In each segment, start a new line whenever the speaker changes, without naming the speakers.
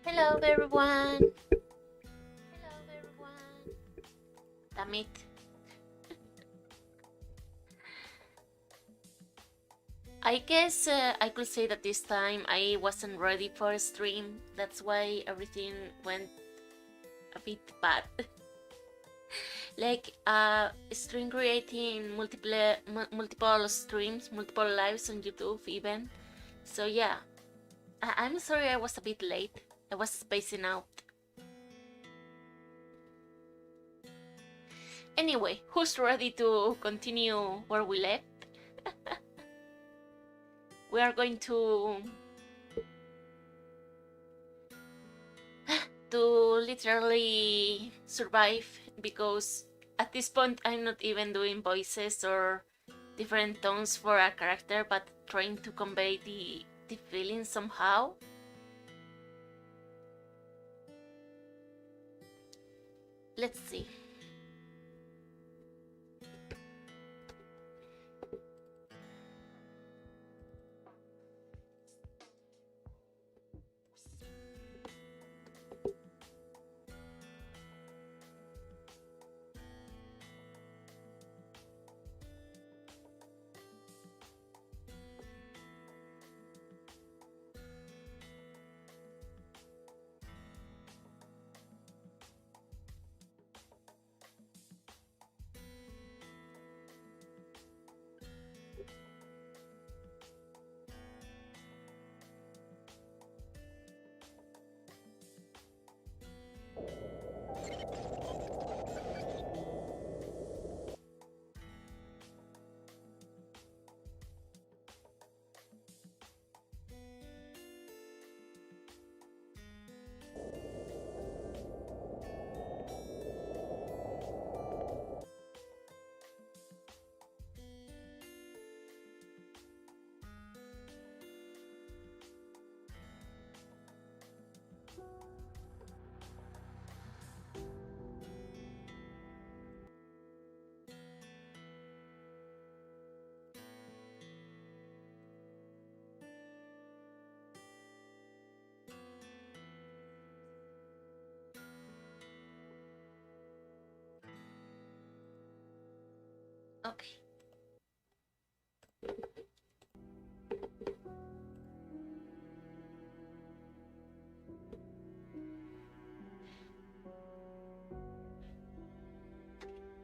Hello everyone. Damn it. I guess I could say that this time I wasn't ready for a stream. That's why everything went a bit bad. Like stream creating multiple streams, multiple lives on YouTube even. So yeah, I'm sorry I was a bit late. I was spacing out. Anyway, who's ready to continue where we left? We are going to literally survive, because at this point I'm not even doing voices or different tones for a character, but trying to convey the feeling somehow. Let's see. Okay.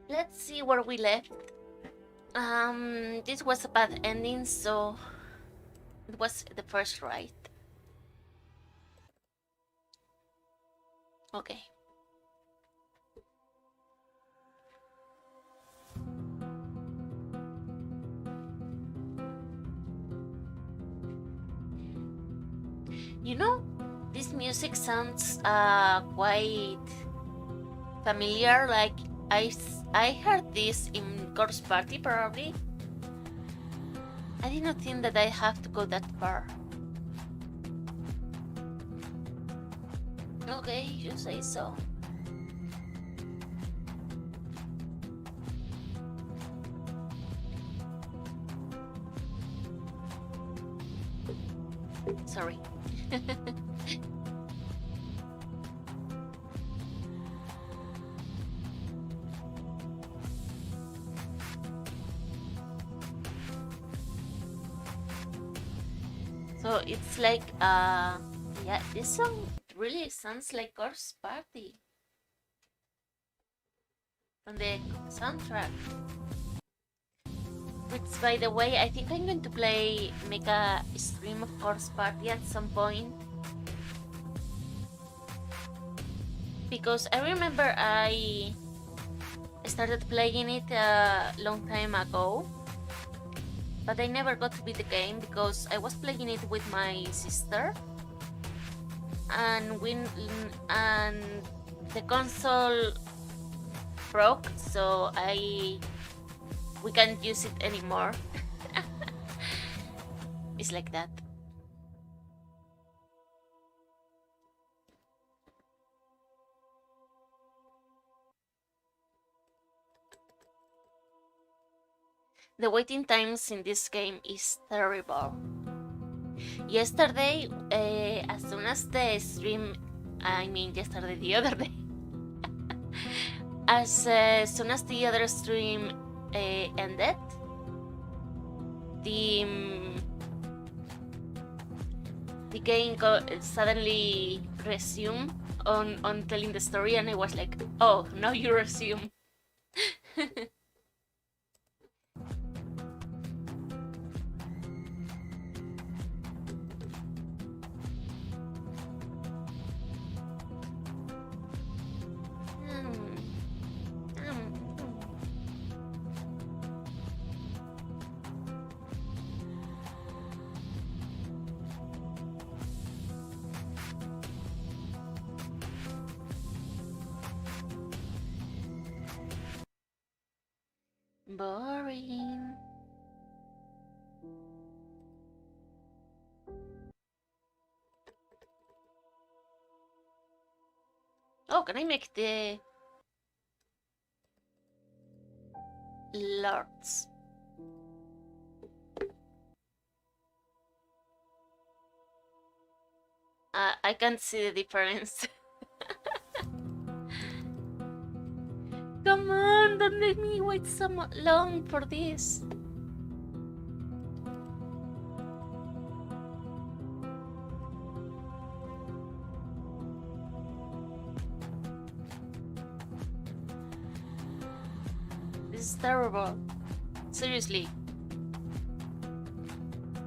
Let's see where we left. This was a bad ending, so it was the first right. Okay. You know, this music sounds quite familiar. Like I heard this in Corpse Party probably. I did not think that I have to go that far. Okay, you say so. Sorry. So it's like yeah, this song really sounds like Corpse Party from the soundtrack. Which, by the way, I think I'm going to make a stream of Corpse Party at some point, because I remember I started playing it a long time ago, but I never got to beat the game because I was playing it with my sister, and the console broke, so we can't use it anymore. It's like that. The waiting times in this game is terrible. Yesterday, as soon as the stream I mean yesterday, the other day. As soon as the other stream ended, the game suddenly resumed on telling the story, and I was like, oh, now you resume. Boring. Oh, can I make the lords? I can't see the difference. Come on, don't let me wait so long for this. This is terrible. Seriously.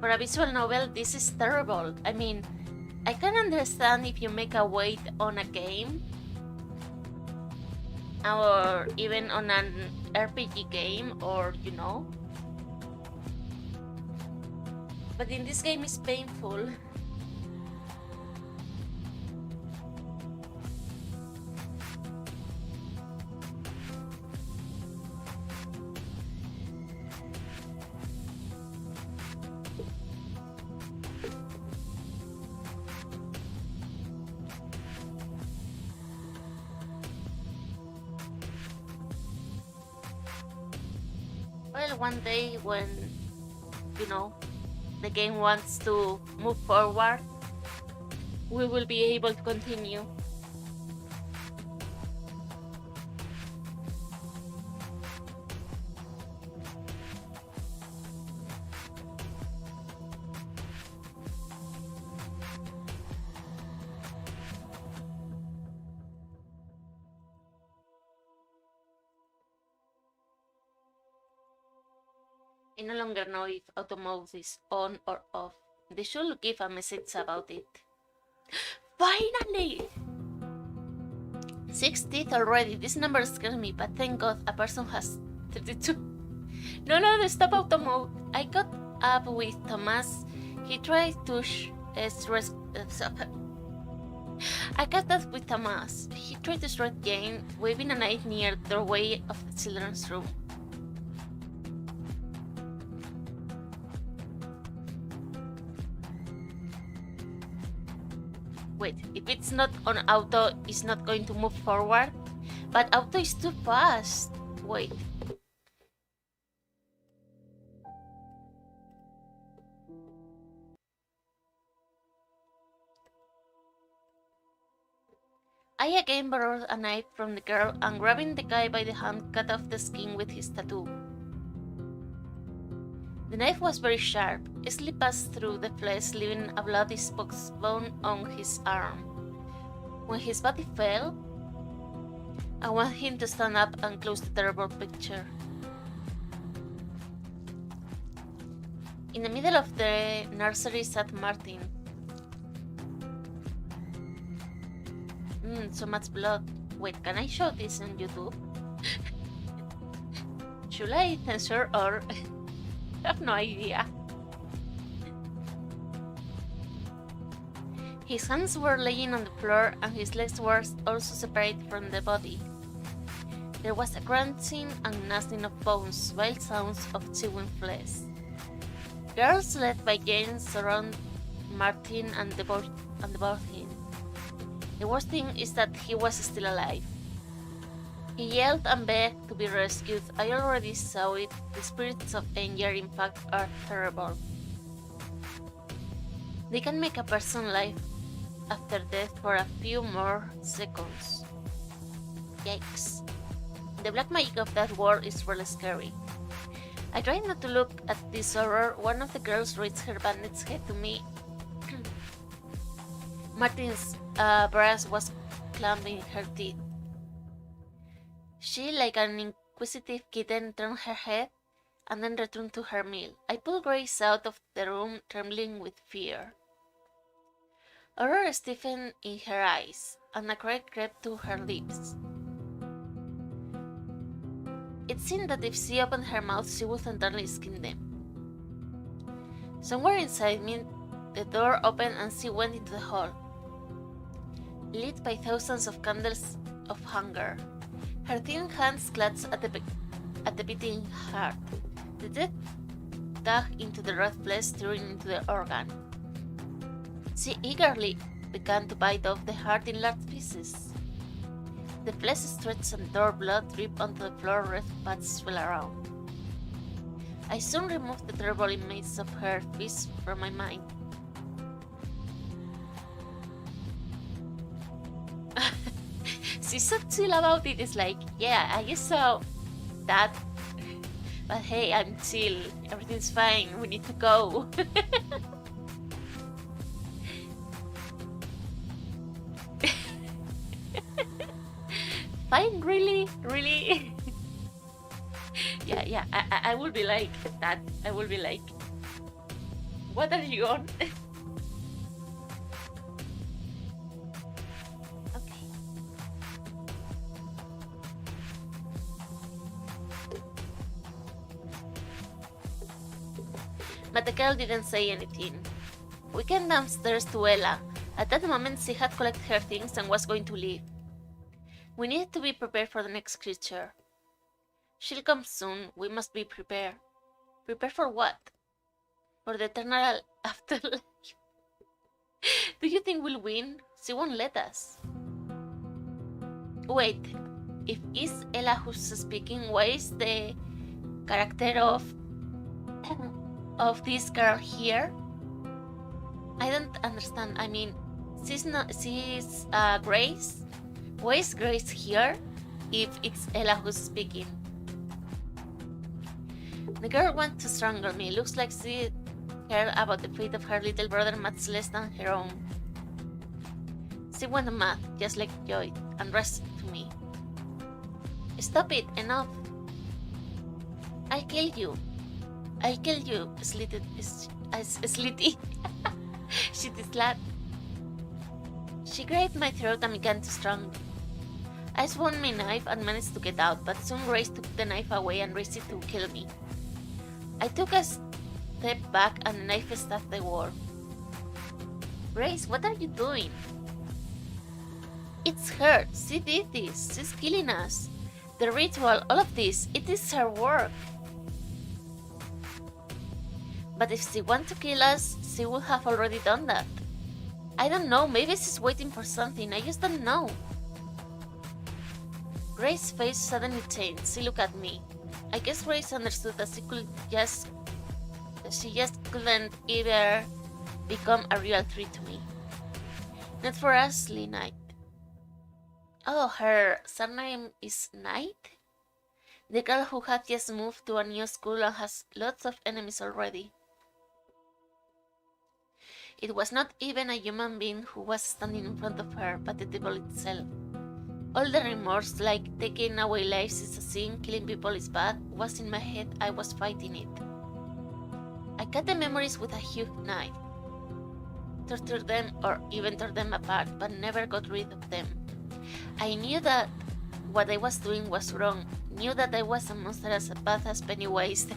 For a visual novel, this is terrible. I mean, I can understand if you make a wait on a game or even on an RPG game, or you know. But in this game, it's painful. Well, one day when, you know, the game wants to move forward, we will be able to continue. I no longer know if auto mode is on or off. They should give a message about it. Finally! 60th already. This number scares me, but thank God a person has 32. No, stop auto mode. I got up with Thomas. He tried to I got up with Thomas. He tried to strike Jane, waving a knife near the doorway of the children's room. Wait, if it's not on auto, it's not going to move forward? But auto is too fast. Wait. I again borrowed a knife from the girl and grabbing the guy by the hand cut off the skin with his tattoo. The knife was very sharp, easily passed through the flesh, leaving a bloody spot bone on his arm. When his body fell, I want him to stand up and close the terrible picture. In the middle of the nursery sat Martin. So much blood. Wait, can I show this on YouTube? Should I censor or... I have no idea. His hands were laying on the floor and his legs were also separated from the body. There was a crunching and gnashing of bones, wild sounds of chewing flesh. Girls led by Jane surround Martin and devoured him. The worst thing is that he was still alive. He yelled and begged to be rescued. I already saw it. The spirits of anger, in fact, are terrible. They can make a person's life after death for a few more seconds. Yikes. The black magic of that world is really scary. I tried not to look at this horror. One of the girls raised her bandaged head to me. Martin's brass was clamping her teeth. She, like an inquisitive kitten, turned her head and then returned to her meal. I pulled Grace out of the room, trembling with fear. Horror stiffened in her eyes, and a cry crept to her lips. It seemed that if she opened her mouth, she would entirely skin them. Somewhere inside me, the door opened and she went into the hall, lit by thousands of candles of hunger. Her thin hands clutched at the beating heart. The death dug into the red flesh, tearing into the organ. She eagerly began to bite off the heart in large pieces. The flesh stretched and tore, blood dripped onto the floor, red patches swirled around. I soon removed the terrible image of her face from my mind. She's so chill about it. It's like, yeah, I just saw that, but hey, I'm chill. Everything's fine. We need to go. Fine, really? Really? yeah, I will be like that. I will be like, what are you on? Okay. But the girl didn't say anything. We came downstairs to Ella. At that moment, she had collected her things and was going to leave. We needed to be prepared for the next creature. She'll come soon. We must be prepared. Prepare for what? For the eternal afterlife. Do you think we'll win? She won't let us. Wait, if it's Ella who's speaking, why is the character of this girl here? I don't understand. I mean, she's Grace. Why is Grace here if it's Ella who's speaking? The girl wants to strangle me. Looks like she cared about the fate of her little brother much less than her own. She went mad, just like Joy, and rushed to me. Stop it, enough. I'll kill you. I'll kill you, slitty. Shitty slut. She grabbed my throat and began to strangle. I swung my knife and managed to get out, but soon Grace took the knife away and raised it to kill me. I took a step back and the knife stabbed the wall. Grace, what are you doing? It's her. She did this. She's killing us. The ritual, all of this, it is her work. But if she wants to kill us, she would have already done that. I don't know, maybe she's waiting for something, I just don't know. Grace's face suddenly changed. She looked at me. I guess Grace understood that she just couldn't either become a real threat to me. Not for us, Lee Knight. Oh, her surname is Knight? The girl who had just moved to a new school and has lots of enemies already. It was not even a human being who was standing in front of her, but the devil itself. All the remorse, like taking away lives is a sin, killing people is bad, was in my head. I was fighting it. I cut the memories with a huge knife, tortured them or even tore them apart, but never got rid of them. I knew that what I was doing was wrong, knew that I was a monster as bad as Pennywise.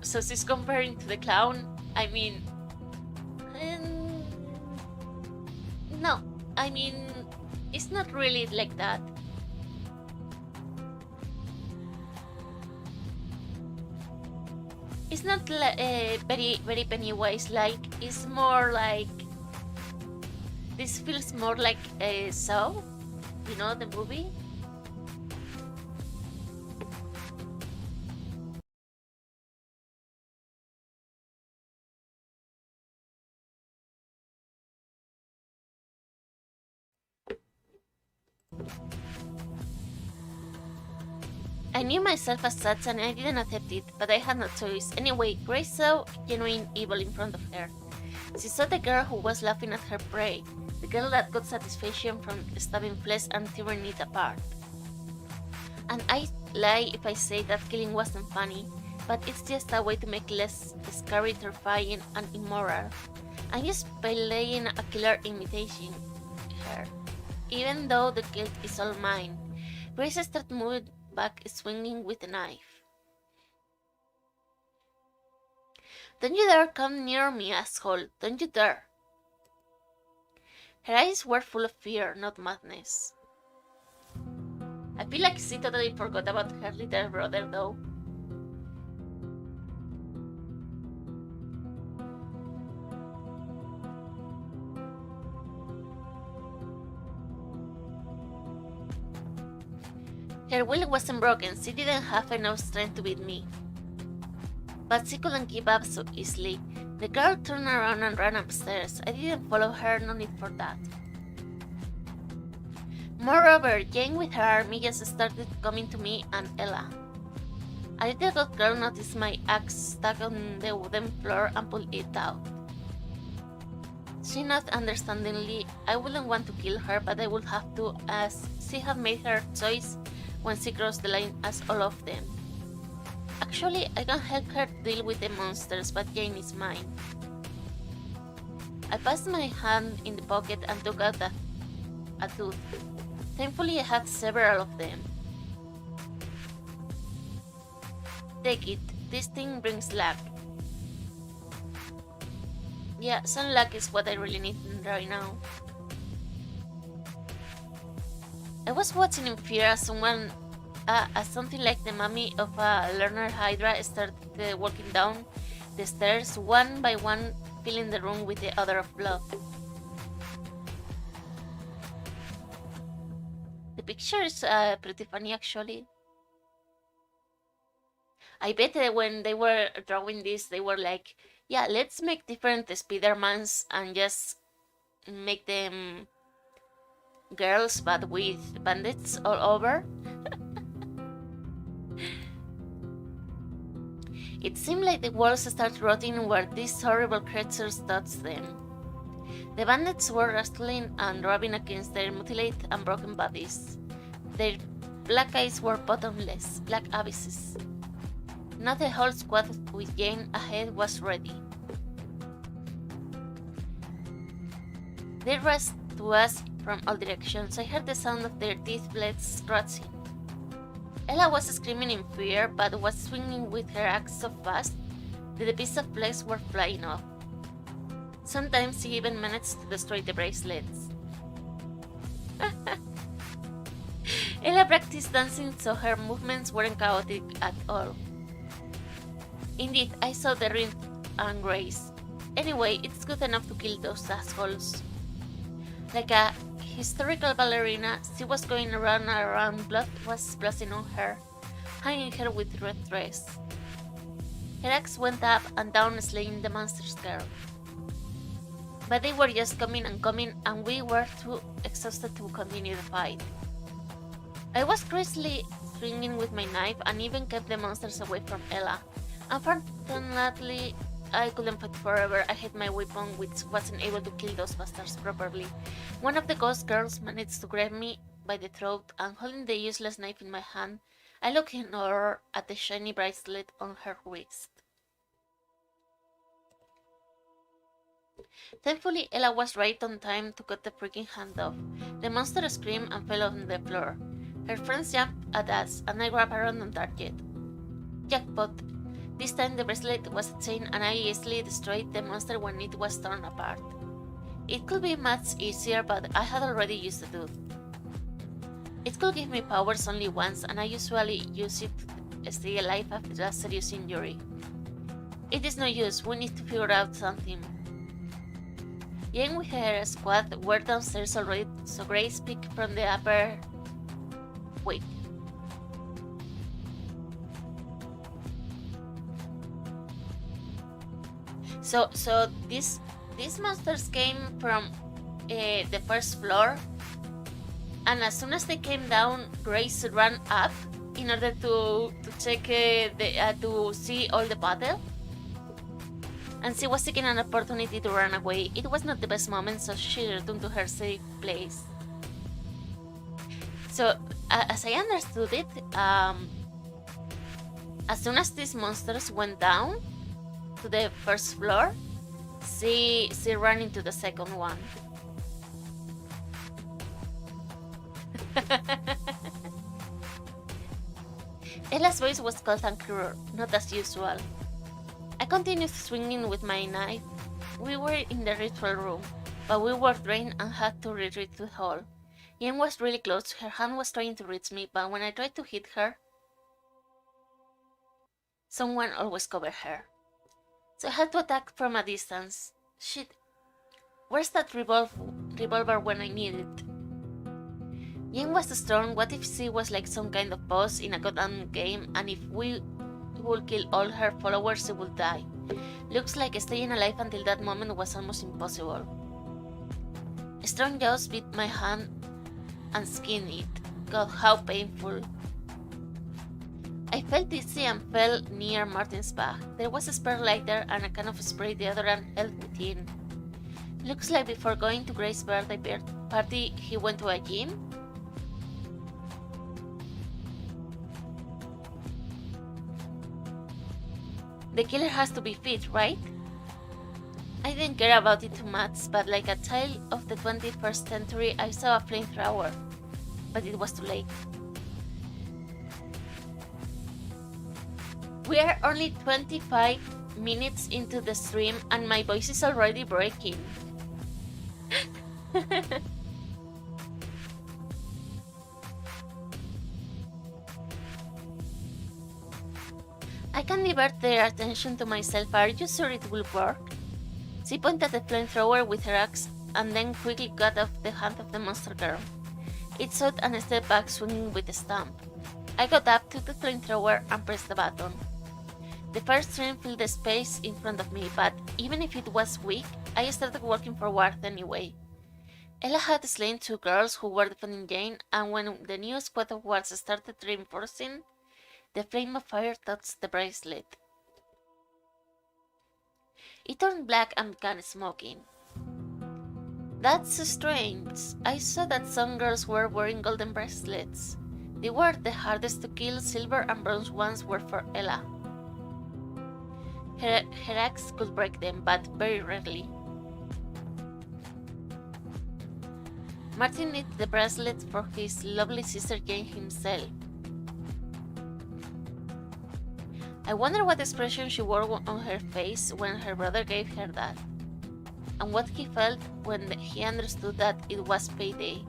So she's comparing to the clown. I mean, no, I mean, it's not really like that. It's not very Pennywise like. It's more like, this feels more like a Saw, you know, the movie. I knew myself as such and I didn't accept it, but I had no choice. Anyway, Grace saw genuine evil in front of her. She saw the girl who was laughing at her prey, the girl that got satisfaction from stabbing flesh and tearing it apart. And I lie if I say that killing wasn't funny, but it's just a way to make less scary, terrifying, and immoral. I'm just playing a killer imitating her. Even though the guilt is all mine, Grace started moving back, swinging with the knife. Don't you dare come near me, asshole! Don't you dare! Her eyes were full of fear, not madness. I feel like she totally forgot about her little brother, though. Her will wasn't broken, she didn't have enough strength to beat me. But she couldn't give up so easily. The girl turned around and ran upstairs. I didn't follow her, no need for that. Moreover, Jane with her army just started coming to me and Ella. A little goth girl noticed my axe stuck on the wooden floor and pulled it out. She nodded understandingly. I wouldn't want to kill her, but I would have to, as she had made her choice when she crossed the line as all of them. Actually, I can help her deal with the monsters, but Jane is mine. I passed my hand in the pocket and took out a tooth. Thankfully, I had several of them. Take it. This thing brings luck. Yeah, some luck is what I really need right now. I was watching in fear as something like the mummy of a learner Hydra started walking down the stairs, one by one, filling the room with the odor of blood. The picture is pretty funny, actually. I bet that when they were drawing this, they were like, yeah, let's make different Spider-Mans and just make them girls but with bandits all over. It seemed like the walls started rotting where these horrible creatures touched them. The bandits were wrestling and rubbing against their mutilated and broken bodies. Their black eyes were bottomless, black abysses. Now the whole squad with Jane ahead was ready. They rushed to us from all directions. I heard the sound of their teeth blades scratching. Ella was screaming in fear, but was swinging with her axe so fast that the pieces of flesh were flying off. Sometimes she even managed to destroy the bracelets. Ella practiced dancing so her movements weren't chaotic at all. Indeed, I saw the rhythm and grace. Anyway, it's good enough to kill those assholes. Like a historical ballerina, she was going around and around, blood was splashing on her, hanging her with red dress. Her axe went up and down, slaying the monster's girl. But they were just coming, and we were too exhausted to continue the fight. I was crazily swinging with my knife and even kept the monsters away from Ella. Unfortunately, I couldn't fight forever. I had my weapon, which wasn't able to kill those bastards properly. One of the ghost girls managed to grab me by the throat, and holding the useless knife in my hand, I looked in horror at the shiny bracelet on her wrist. Thankfully, Ella was right on time to cut the freaking hand off. The monster screamed and fell on the floor. Her friends jumped at us, and I grabbed a random target. Jackpot! This time the bracelet was a chain, and I easily destroyed the monster when it was torn apart. It could be much easier, but I had already used the tooth. It could give me powers only once, and I usually use it to stay alive after a serious injury. It is no use, we need to figure out something. Jane with her squad were downstairs already, so Grace picked from the upper... Wait. So these monsters came from the first floor, And as soon as they came down, Grace ran up in order to check to see all the battle. And she was seeking an opportunity to run away. It was not the best moment, so she returned to her safe place. So, as I understood it, as soon as these monsters went down to the first floor, she ran into the second one. Ella's voice was cold and cruel, not as usual. I continued swinging with my knife. We were in the ritual room, but we were drained and had to retreat to the hall. Yen was really close. Her hand was trying to reach me, but when I tried to hit her, someone always covered her. So I had to attack from a distance. Shit. Where's that revolver when I need it? Yen was strong. What if she was like some kind of boss in a goddamn game, and if we would kill all her followers, she would die? Looks like staying alive until that moment was almost impossible. Strong jaws bit my hand and skinned it. God, how painful. I felt dizzy and fell near Martin's back. There was a spare lighter and a can of spray the other hand held within. Looks like before going to Grace's birthday party, he went to a gym. The killer has to be fit, right? I didn't care about it too much, but like a child of the 21st century, I saw a flamethrower. But it was too late. We are only 25 minutes into the stream and my voice is already breaking. I can divert their attention to myself. Are you sure it will work? She pointed at the flamethrower with her axe and then quickly cut off the hand of the monster girl. It shot and stepped back, swinging with a stamp. I got up to the flamethrower and pressed the button. The first stream filled the space in front of me, but even if it was weak, I started working forward anyway. Ella had slain 2 girls who were defending Jane, and when the new squad of wards started reinforcing, the flame of fire touched the bracelet. It turned black and began smoking. That's strange. I saw that some girls were wearing golden bracelets. They were the hardest to kill. Silver and bronze ones were for Ella. Her axe could break them, but very rarely. Martin needed the bracelet for his lovely sister Jane himself. I wonder what expression she wore on her face when her brother gave her that, and what he felt when he understood that it was payday.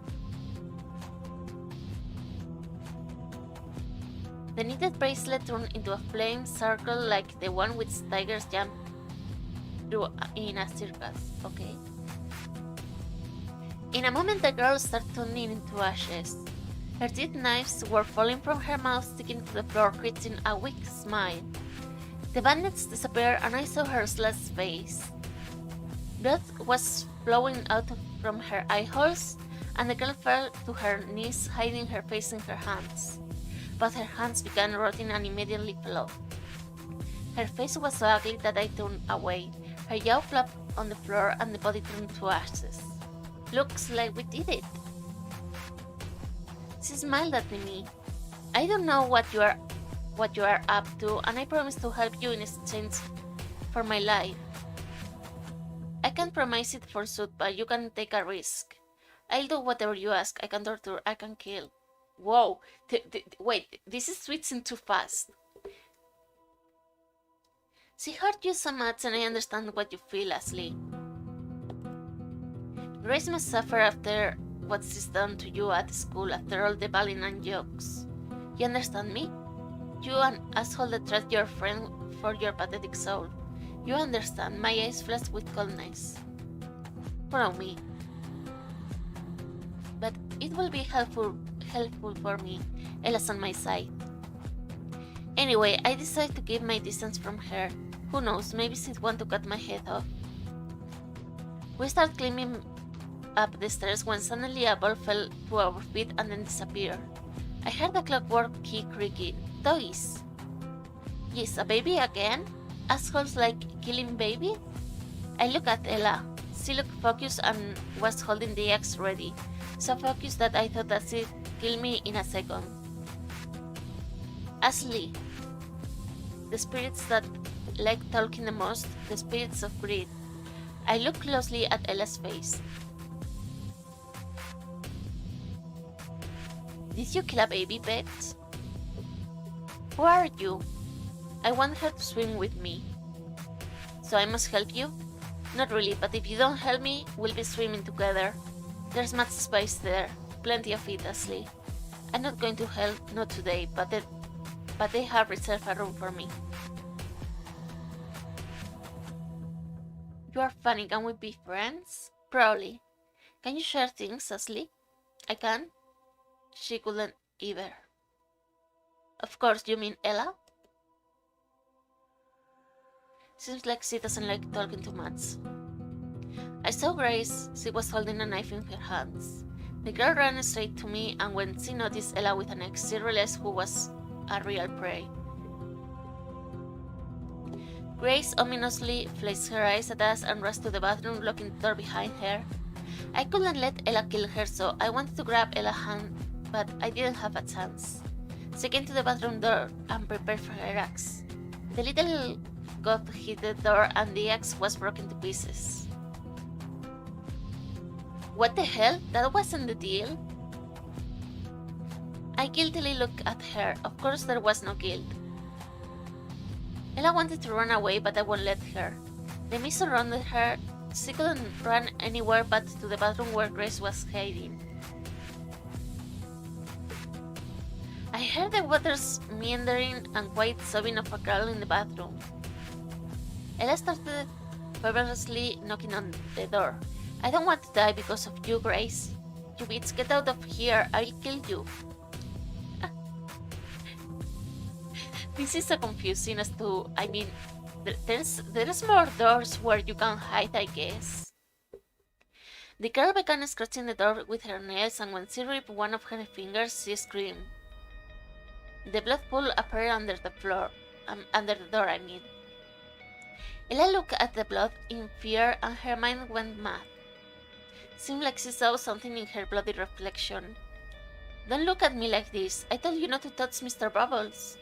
The knitted bracelet turned into a flame circle like the one which tigers jump through in a circus, okay? In a moment the girl started turning into ashes. Her teeth knives were falling from her mouth, sticking to the floor, creating a weak smile. The bandage disappeared and I saw her slashed face. Blood was flowing out from her eye holes, and the girl fell to her knees, hiding her face in her hands. But her hands began rotting and immediately fell off. Her face was so ugly that I turned away. Her jaw flopped on the floor and the body turned to ashes. Looks like we did it. She smiled at me. I don't know what you are up to, and I promise to help you in exchange for my life. I can't promise it for suit, but you can take a risk. I'll do whatever you ask. I can torture, I can kill. Whoa, wait, this is switching too fast. She hurt you so much and I understand what you feel, Ashley. Grace must suffer after what she's done to you at school, after all the bullying and jokes. You understand me? You an asshole that tried your friend for your pathetic soul. You understand. My eyes flashed with coldness. Follow me. But it will be helpful for me. Ella's on my side. Anyway, I decided to keep my distance from her. Who knows, maybe she'd want to cut my head off. We start climbing up the stairs when suddenly a ball fell to our feet and then disappeared. I heard the clockwork key creaking. Toys! Yes, a baby again? Assholes like killing babies? I looked at Ella. She looked focused and was holding the axe ready. So focused that I thought that she'd kill me in a second. Ashley. The spirits that like talking the most, the spirits of greed. I looked closely at Ella's face. Did you kill a baby, pet? Who are you? I want her to swim with me. So I must help you? Not really, but if you don't help me, we'll be swimming together. There's much space there. Plenty of it, Ashley. I'm not going to help, not today, but they have reserved a room for me. You are funny, can we be friends? Probably. Can you share things, Ashley? I can? She couldn't either. Of course, you mean Ella? Seems like she doesn't like talking too much. I saw Grace. She was holding a knife in her hands. The girl ran straight to me, and when she noticed Ella with an axe, she realized who was a real prey. Grace ominously flashed her eyes at us and rushed to the bathroom, locking the door behind her. I couldn't let Ella kill her, so I wanted to grab Ella's hand, but I didn't have a chance. She came to the bathroom door and prepared for her axe. The little goth hit the door and the axe was broken to pieces. What the hell? That wasn't the deal. I guiltily looked at her. Of course there was no guilt. Ella wanted to run away, but I won't let her. The mist surrounded her. She couldn't run anywhere but to the bathroom where Grace was hiding. I heard the water's meandering and quiet sobbing of a girl in the bathroom. Ella started feverishly knocking on the door. I don't want to die because of you, Grace. You bitch, get out of here, I'll kill you. This is so confusing as to, I mean, there's more doors where you can hide, I guess. The girl began scratching the door with her nails, and when she ripped one of her fingers, she screamed. The blood pool appeared under the floor, under the door, I mean. Ella looked at the blood in fear, and her mind went mad. Seemed like she saw something in her bloody reflection. Don't look at me like this. I told you not to touch Mr. Bubbles.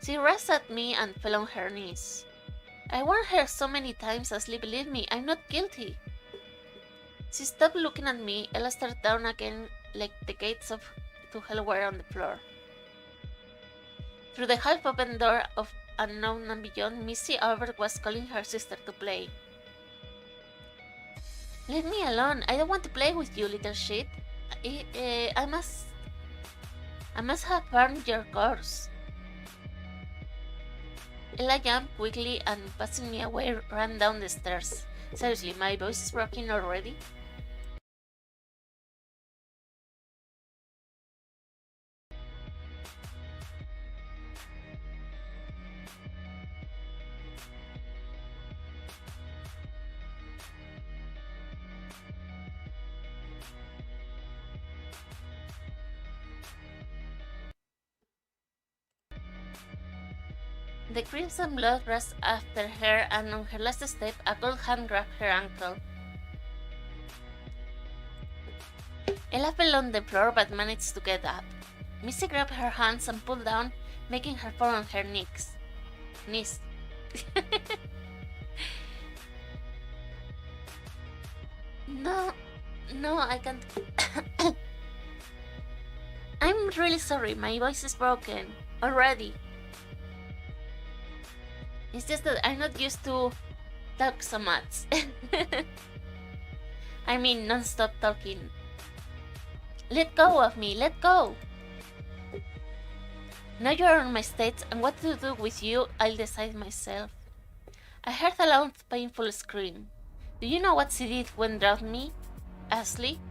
She rushed at me and fell on her knees. I warned her so many times, Ashley, believe me, I'm not guilty. She stopped looking at me. Ella stared down again like the gates to hell were on the floor. Through the half-open door of Unknown and Beyond, Missy Albert was calling her sister to play. Leave me alone. I don't want to play with you, little shit. I must have burned your course. Ella jumped quickly and, passing me away, ran down the stairs. Seriously, my voice is broken already? The crimson blood rushed after her, and on her last step, a cold hand grabbed her ankle. Ella fell on the floor but managed to get up. Missy grabbed her hands and pulled down, making her fall on her knees. No, I can't. I'm really sorry, my voice is broken already. It's just that I'm not used to talk so much. I mean, non-stop talking. Let go of me, let go! Now you are on my stage, and what to do with you, I'll decide myself. I heard a loud, painful scream. Do you know what she did when drowned me, Ashley?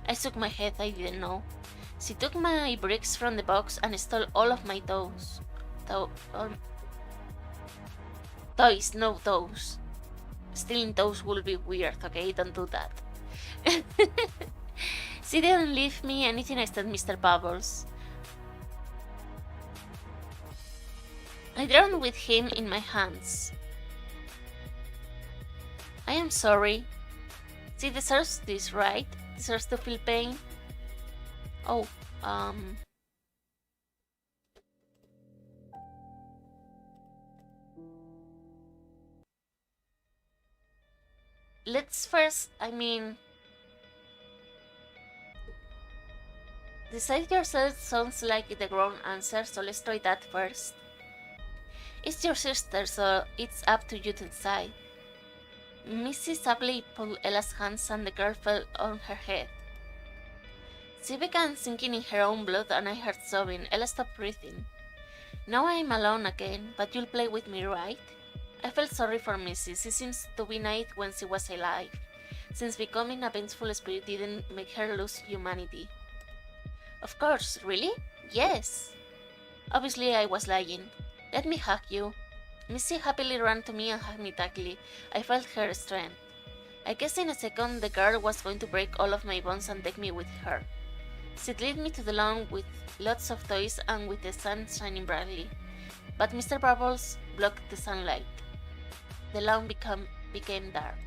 I shook my head, I didn't know. She took my bricks from the box and stole all of my toys, no toes. Stealing toes will be weird, okay? Don't do that. She didn't leave me anything except Mr. Bubbles. I drowned with him in my hands. I am sorry. She deserves this, right? Deserves to feel pain. Oh, let's first, decide yourself sounds like the wrong answer, so let's try that first. It's your sister, so it's up to you to decide. Mrs. Abley pulled Ella's hands and the girl fell on her head. She began sinking in her own blood and I heard sobbing. Ella stopped breathing. Now I am alone again, but you'll play with me, right? I felt sorry for Missy. She seems to be naive when she was alive, since becoming a vengeful spirit didn't make her lose humanity. Of course, really? Yes. Obviously I was lying. Let me hug you. Missy happily ran to me and hugged me tightly. I felt her strength. I guess in a second the girl was going to break all of my bones and take me with her. She'd lead me to the lawn with lots of toys and with the sun shining brightly. But Mr. Bubbles blocked the sunlight. The lawn became dark.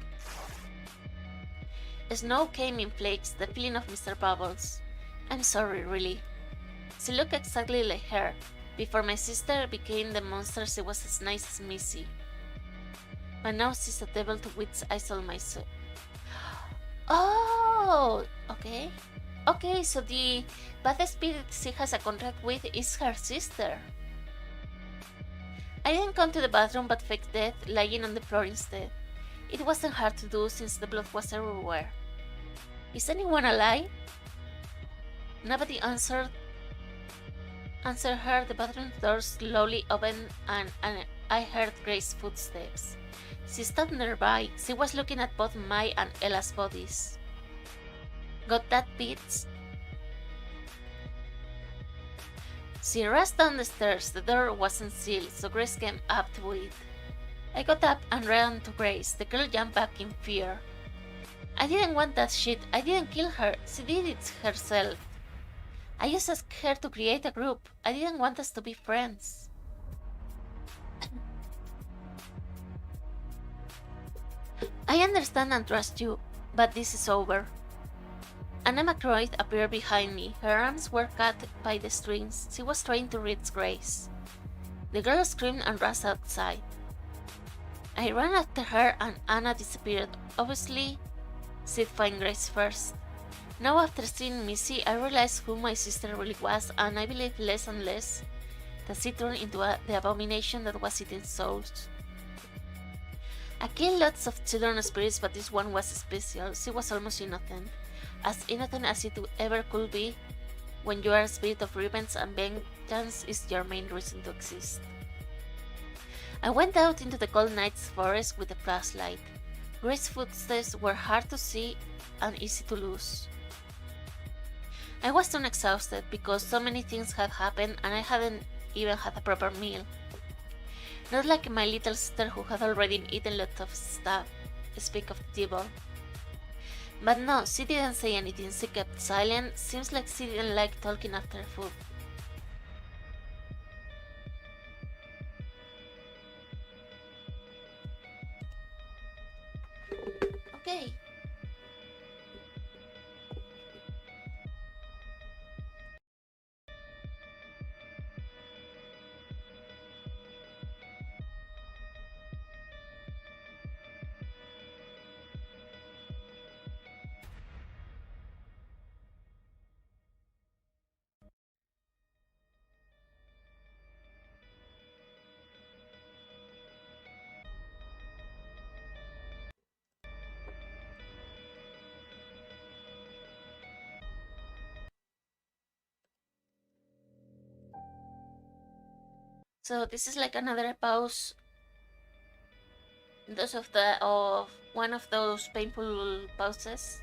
Snow came in flakes, the feeling of Mr. Bubbles. I'm sorry, really. She looked exactly like her. Before my sister became the monster, she was as nice as Missy. But now she's a devil to which I sold myself. Oh, okay. Okay, so the bad spirit she has a contract with is her sister. I didn't come to the bathroom but faked death, lying on the floor instead. It wasn't hard to do since the blood was everywhere. Is anyone alive? Nobody answered her. The bathroom door slowly opened and I heard Grace's footsteps. She stopped nearby. She was looking at both my and Ella's bodies. Got that, bitch? She rushed down the stairs. The door wasn't sealed, so Grace came up to it. I got up and ran to Grace. The girl jumped back in fear. I didn't want that shit. I didn't kill her. She did it herself. I just asked her to create a group. I didn't want us to be friends. I understand and trust you, but this is over. Anna McCroyd appeared behind me. Her arms were cut by the strings. She was trying to reach Grace. The girl screamed and rushed outside. I ran after her and Anna disappeared. Obviously, she'd find Grace first. Now after seeing Missy, I realized who my sister really was, and I believe less and less that she turned into the abomination that was eating souls. I killed lots of children spirits, but this one was special. She was almost innocent. As innocent as it ever could be when you are a spirit of revenge and vengeance is your main reason to exist. I went out into the cold night's forest with a flashlight. Grace's footsteps were hard to see and easy to lose. I was soon exhausted because so many things had happened and I hadn't even had a proper meal. Not like my little sister who had already eaten lots of stuff, speak of the devil. But no, she didn't say anything, she kept silent. Seems like she didn't like talking after food. Okay. So this is like another pause. Of one of those painful pauses.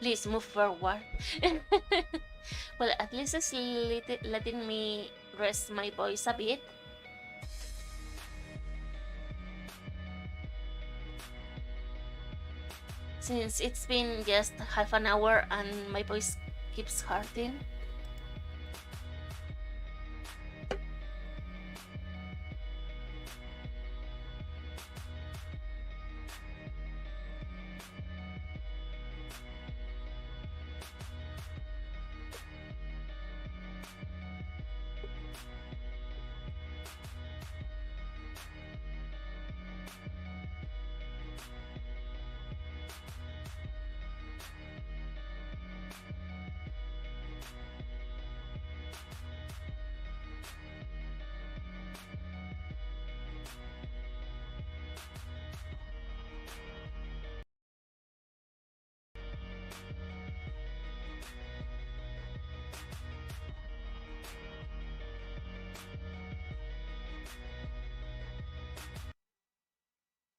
Please move forward. Well, at least it's letting me rest my voice a bit. Since it's been just half an hour and my voice keeps hurting.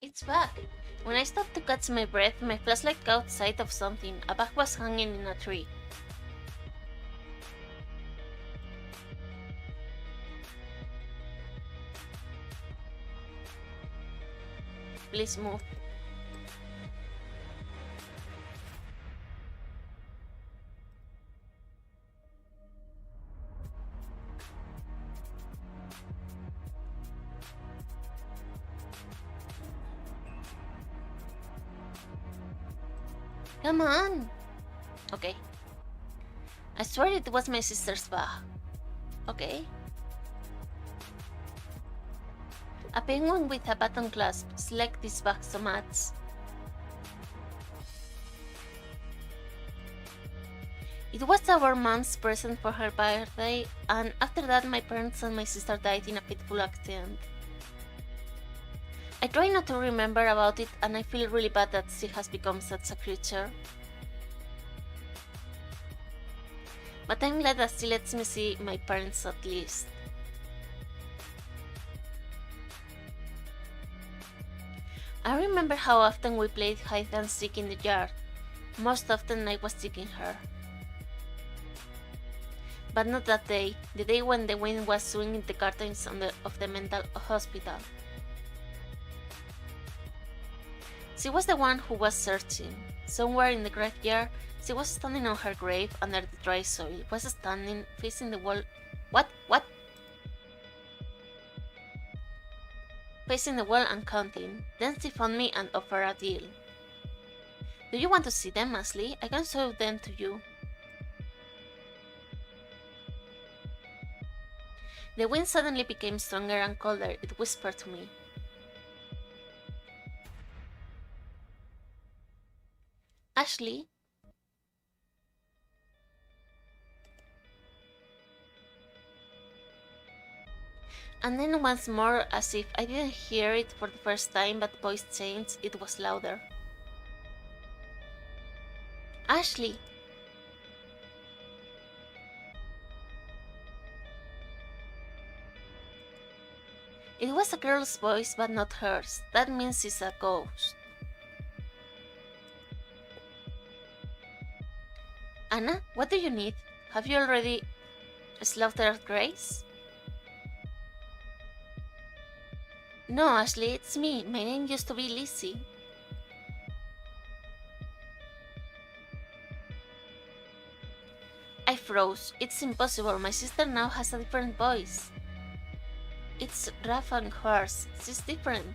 It's back. When I stopped to catch my breath, my flashlight caught sight of something. A bag was hanging in a tree. Please move. Come on! Okay. I swear it was my sister's bag. Okay. A penguin with a button clasp. Select this bag so much. It was our mom's present for her birthday, and after that my parents and my sister died in a fateful accident. I try not to remember about it, and I feel really bad that she has become such a creature. But I'm glad that she lets me see my parents at least. I remember how often we played hide and seek in the yard. Most often I was seeking her. But not that day, the day when the wind was swinging the curtains of the mental hospital. She was the one who was searching. Somewhere in the graveyard, she was standing on her grave under the dry soil, was standing facing the wall. What? Facing the wall and counting. Then she found me and offered a deal. Do you want to see them, Ashley? I can show them to you. The wind suddenly became stronger and colder. It whispered to me. Ashley? And then once more, as if I didn't hear it for the first time, but the voice changed, it was louder. Ashley! It was a girl's voice, but not hers. That means she's a ghost. Anna, what do you need? Have you already slaughtered Grace? No, Ashley, it's me. My name used to be Lizzie. I froze. It's impossible. My sister now has a different voice. It's rough and harsh. She's different.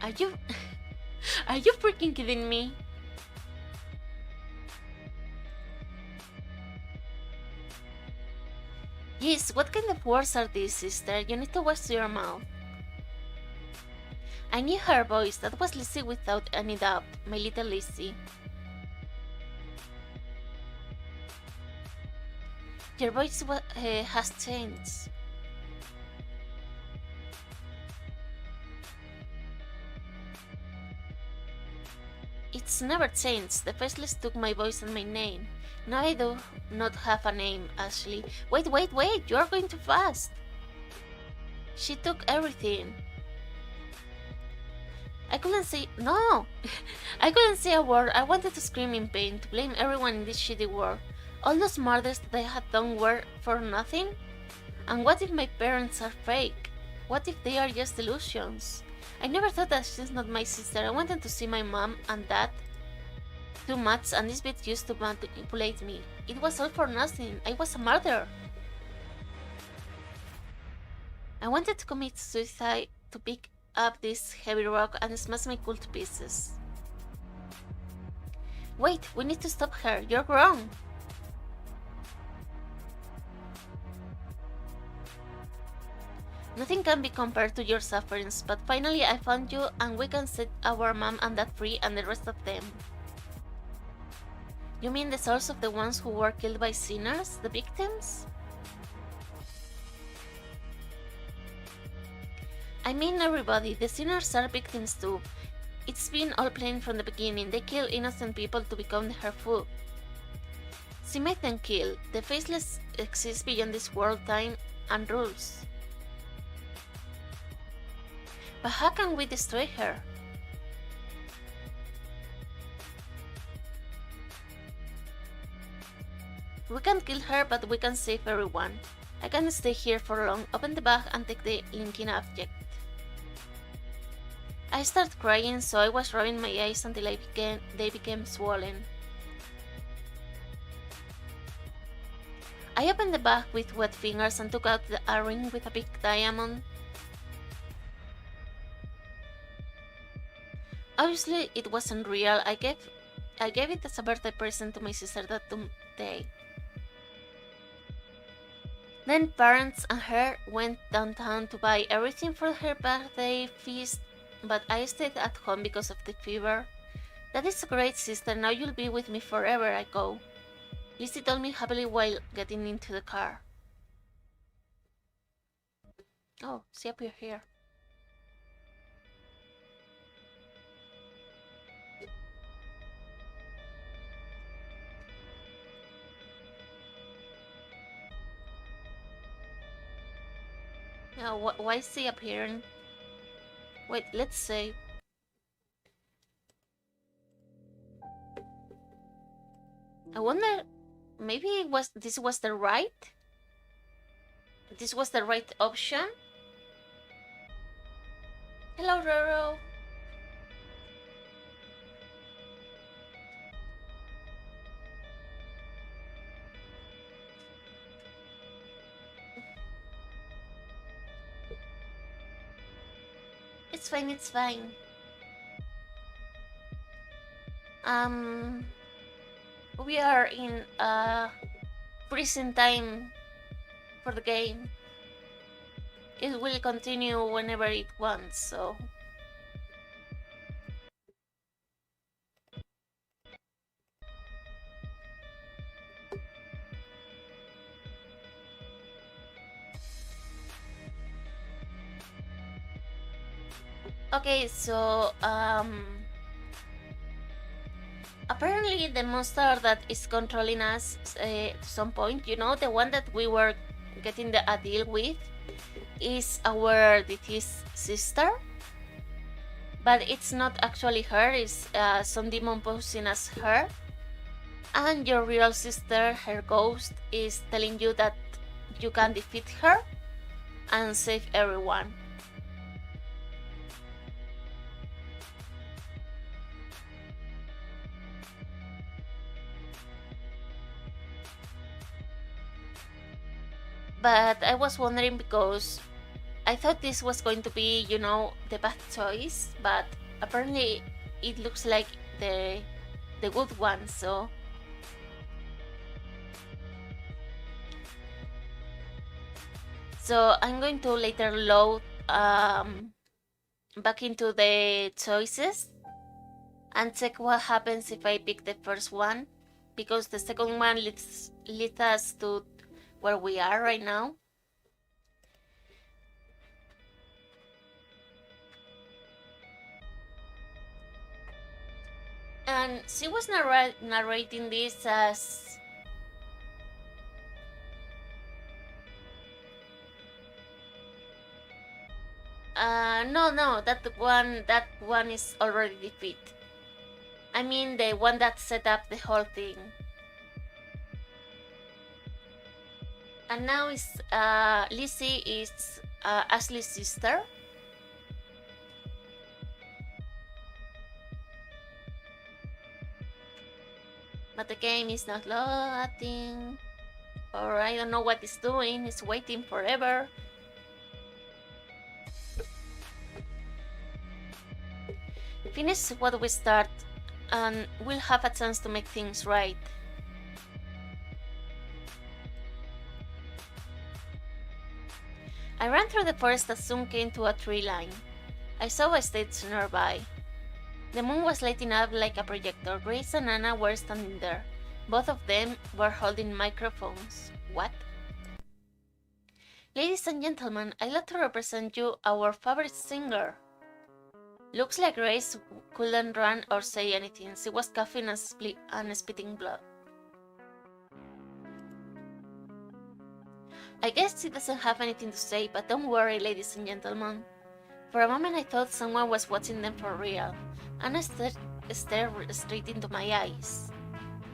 Are you... Are you freaking kidding me? Yes, what kind of words are these, sister? You need to watch your mouth. I knew her voice. That was Lizzie without any doubt. My little Lizzie. Your voice has changed. It's never changed. The faceless took my voice and my name. Now I do not have a name, Ashley. Wait, you are going too fast. She took everything. I couldn't say no. I couldn't say a word. I wanted to scream in pain, to blame everyone in this shitty world. All those murders that I had done were for nothing? And what if my parents are fake? What if they are just illusions? I never thought that she's not my sister. I wanted to see my mom and dad too much, and this bitch used to manipulate me. It was all for nothing. I was a murderer. I wanted to commit suicide, to pick up this heavy rock and smash my cool to pieces. Wait, we need to stop her. You're wrong. Nothing can be compared to your sufferings, but finally I found you and we can set our mom and dad free and the rest of them. You mean the souls of the ones who were killed by sinners, the victims? I mean everybody, the sinners are victims too. It's been all plain from the beginning. They kill innocent people to become her food. She made them kill. The faceless exist beyond this world, time, and rules. But how can we destroy her? We can't kill her, but we can save everyone. I can't stay here for long. Open the bag and take the linking object. I started crying, so I was rubbing my eyes until they became swollen. I opened the bag with wet fingers and took out a ring with a big diamond. Obviously, it wasn't real. I gave it as a birthday present to my sister that day. Then parents and her went downtown to buy everything for her birthday feast, but I stayed at home because of the fever. That is great, sister. Now you'll be with me forever, I go. Lizzie told me happily while getting into the car. Oh, she appeared here. Now, why is she appearing? Wait, let's say. I wonder, maybe this was the right option? Hello, Roro. It's fine, it's fine. We are in freezing time for the game. It will continue whenever it wants, so... Okay, so, apparently the monster that is controlling us to some point, you know, the one that we were getting a deal with, is our deceased sister. But it's not actually her, it's some demon posing as her. And your real sister, her ghost, is telling you that you can defeat her and save everyone. But I was wondering because I thought this was going to be, you know, the bad choice, but apparently it looks like the good one, so... So I'm going to later load back into the choices and check what happens if I pick the first one, because the second one leads us to where we are right now. And she was narrating this as... No, that one is already defeat. I mean the one that set up the whole thing. And now is Lizzie is Ashley's sister. But the game is not loading. Or I don't know what it's doing, it's waiting forever. Finish what we start, and we'll have a chance to make things right. I ran through the forest and soon came to a tree line. I saw a stage nearby. The moon was lighting up like a projector. Grace and Anna were standing there. Both of them were holding microphones. What? Ladies and gentlemen, I'd like to represent you our favorite singer. Looks like Grace couldn't run or say anything. She was coughing and spitting blood. I guess she doesn't have anything to say, but don't worry, ladies and gentlemen. For a moment I thought someone was watching them for real, and I stared straight into my eyes.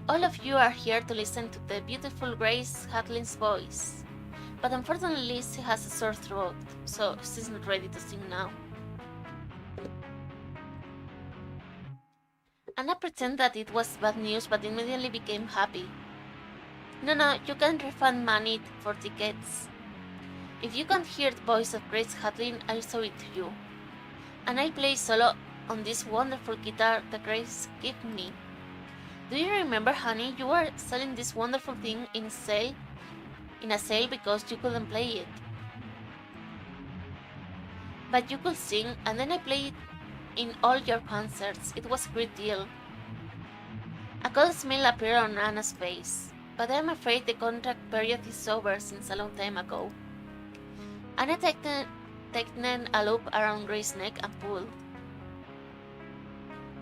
All of you are here to listen to the beautiful Grace Hadley's voice, but unfortunately she has a sore throat, so she's not ready to sing now. Anna pretended that it was bad news, but immediately became happy. No, you can refund money for tickets. If you can't hear the voice of Grace Hadley, I'll show it to you. And I play solo on this wonderful guitar that Grace gave me. Do you remember, honey, you were selling this wonderful thing in a sale because you couldn't play it. But you could sing, and then I played it in all your concerts. It was a great deal. A cold smile appeared on Anna's face, but I'm afraid the contract period is over since a long time ago. Anna tightened a loop around Grace's neck and pulled.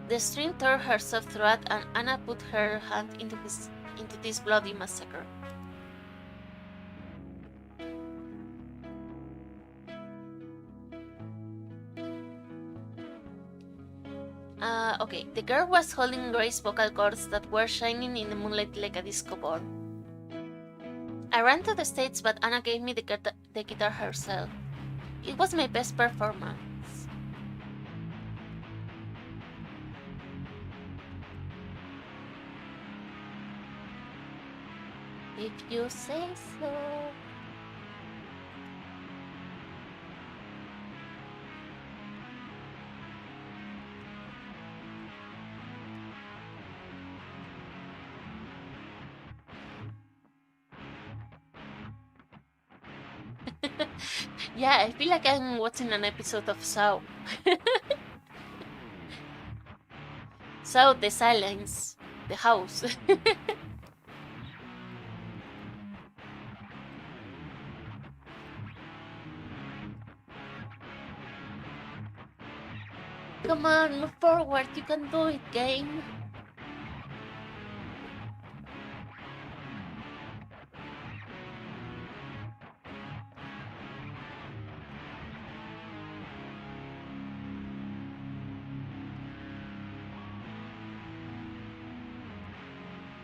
The string tore her soft throat, and Anna put her hand into this bloody massacre. Okay, the girl was holding Grace's vocal cords that were shining in the moonlight like a disco ball. I ran to the stage, but Anna gave me the guitar herself. It was my best performance. If you say so. Yeah, I feel like I'm watching an episode of Saw. Saw, the silence, the house. Come on, move forward, you can do it, game.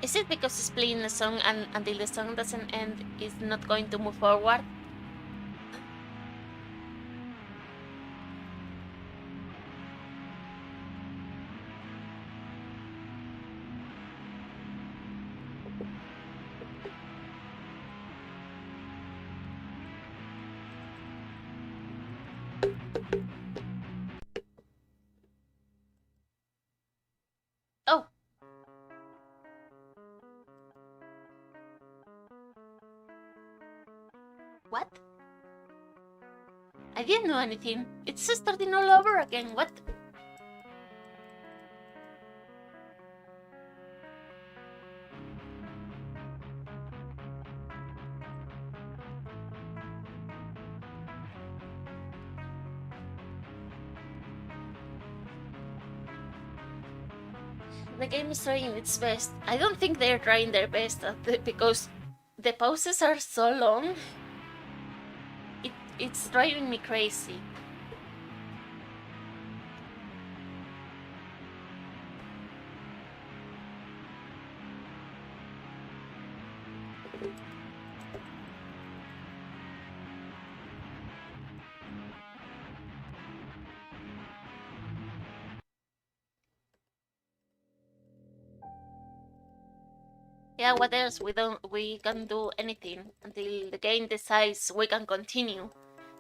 Is it because it's playing the song and until the song doesn't end, it's not going to move forward? Oh! What? I didn't do anything. It's starting all over again. What? The game is trying its best. I don't think they're trying their best because the pauses are so long. It's driving me crazy. Yeah, what else? We can do anything until the game decides we can continue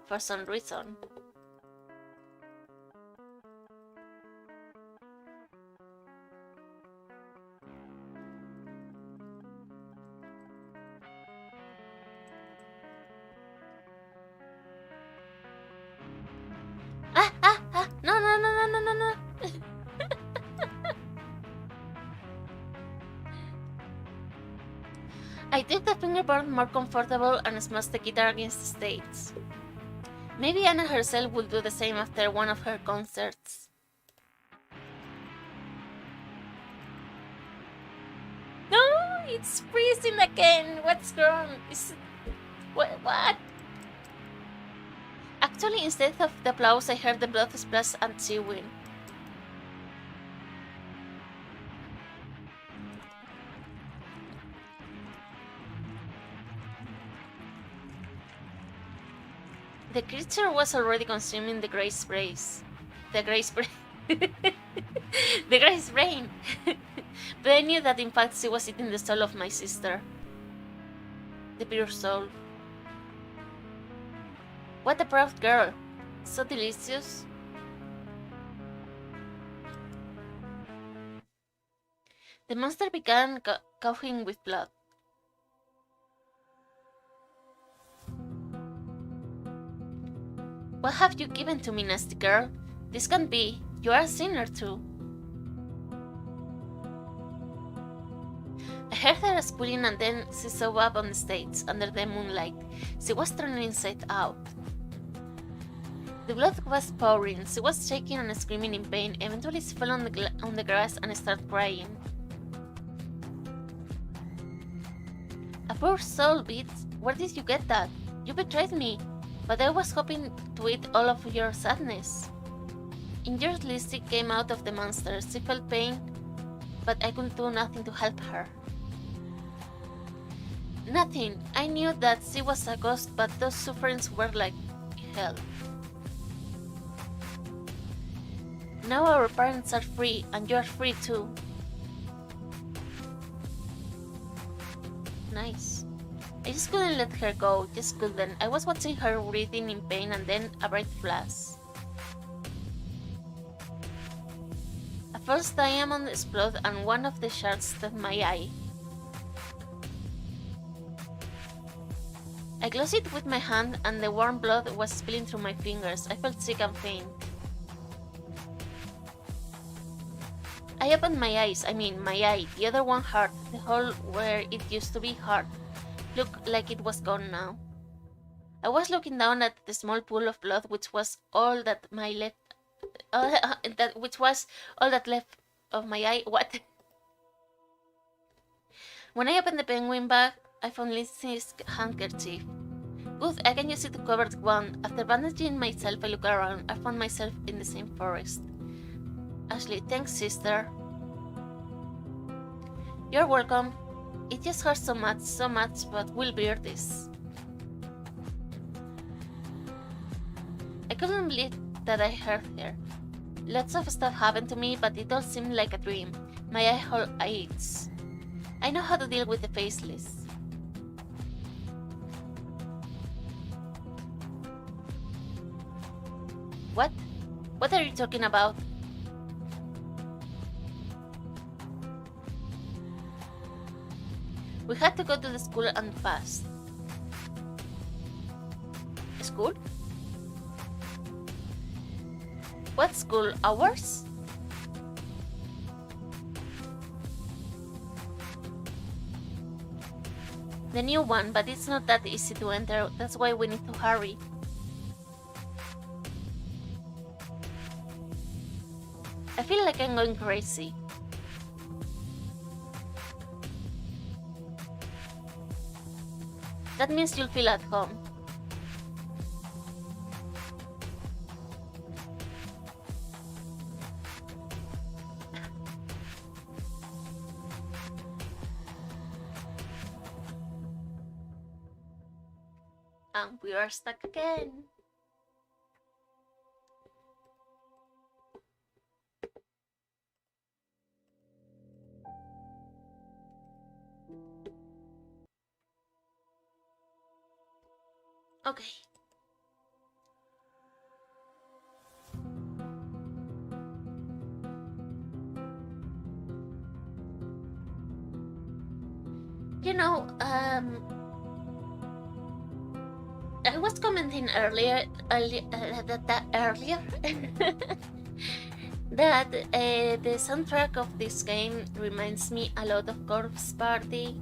for some reason. No, no, no, no, no, no, no. I did the fingerboard more comfortable and smashed the guitar against the stage. Maybe Anna herself will do the same after one of her concerts. No, it's freezing again. What's wrong? What? Actually, instead of the applause, I heard the blood splash and chewing. The creature was already consuming the grey sprays. The grey spray. The grey brain! But I knew that in fact she was eating the soul of my sister. The pure soul. What a proud girl. So delicious. The monster began coughing with blood. What have you given to me, nasty girl? This can't be. You are a sinner too. I heard her squealing and then she saw up on the stage, under the moonlight. She was turning inside out. The blood was pouring. She was shaking and screaming in pain. Eventually she fell on the grass and started crying. A poor soul, Beats. Where did you get that? You betrayed me. But I was hoping to eat all of your sadness. Injured Lizzie came out of the monster. She felt pain, but I could do nothing to help her. Nothing. I knew that she was a ghost, but those sufferings were like hell. Now our parents are free, and you are free too. Nice. I just couldn't let her go, just couldn't. I was watching her breathing in pain and then a bright flash. A false diamond exploded and one of the shards struck my eye. I closed it with my hand and the warm blood was spilling through my fingers. I felt sick and faint. I opened my eyes, my eye. The other one hurt. The hole where it used to be hurt looked like it was gone now. I was looking down at the small pool of blood, which was all that left of my eye. What? When I opened the penguin bag, I found Lizzie's handkerchief. Good, I can use it to cover the wound. After bandaging myself, I look around. I found myself in the same forest. Ashley, thanks, sister. You're welcome. It just hurts so much, but we'll bear this. I couldn't believe that I heard her. Lots of stuff happened to me, but it all seemed like a dream. My eye hole aches. I know how to deal with the faceless. What? What are you talking about? We had to go to the school and fast. School? What school? Ours? The new one, but it's not that easy to enter. That's why we need to hurry. I feel like I'm going crazy. That means you'll feel at home. And we are stuck again. Okay. You know, I was commenting earlier that the soundtrack of this game reminds me a lot of Corpse Party.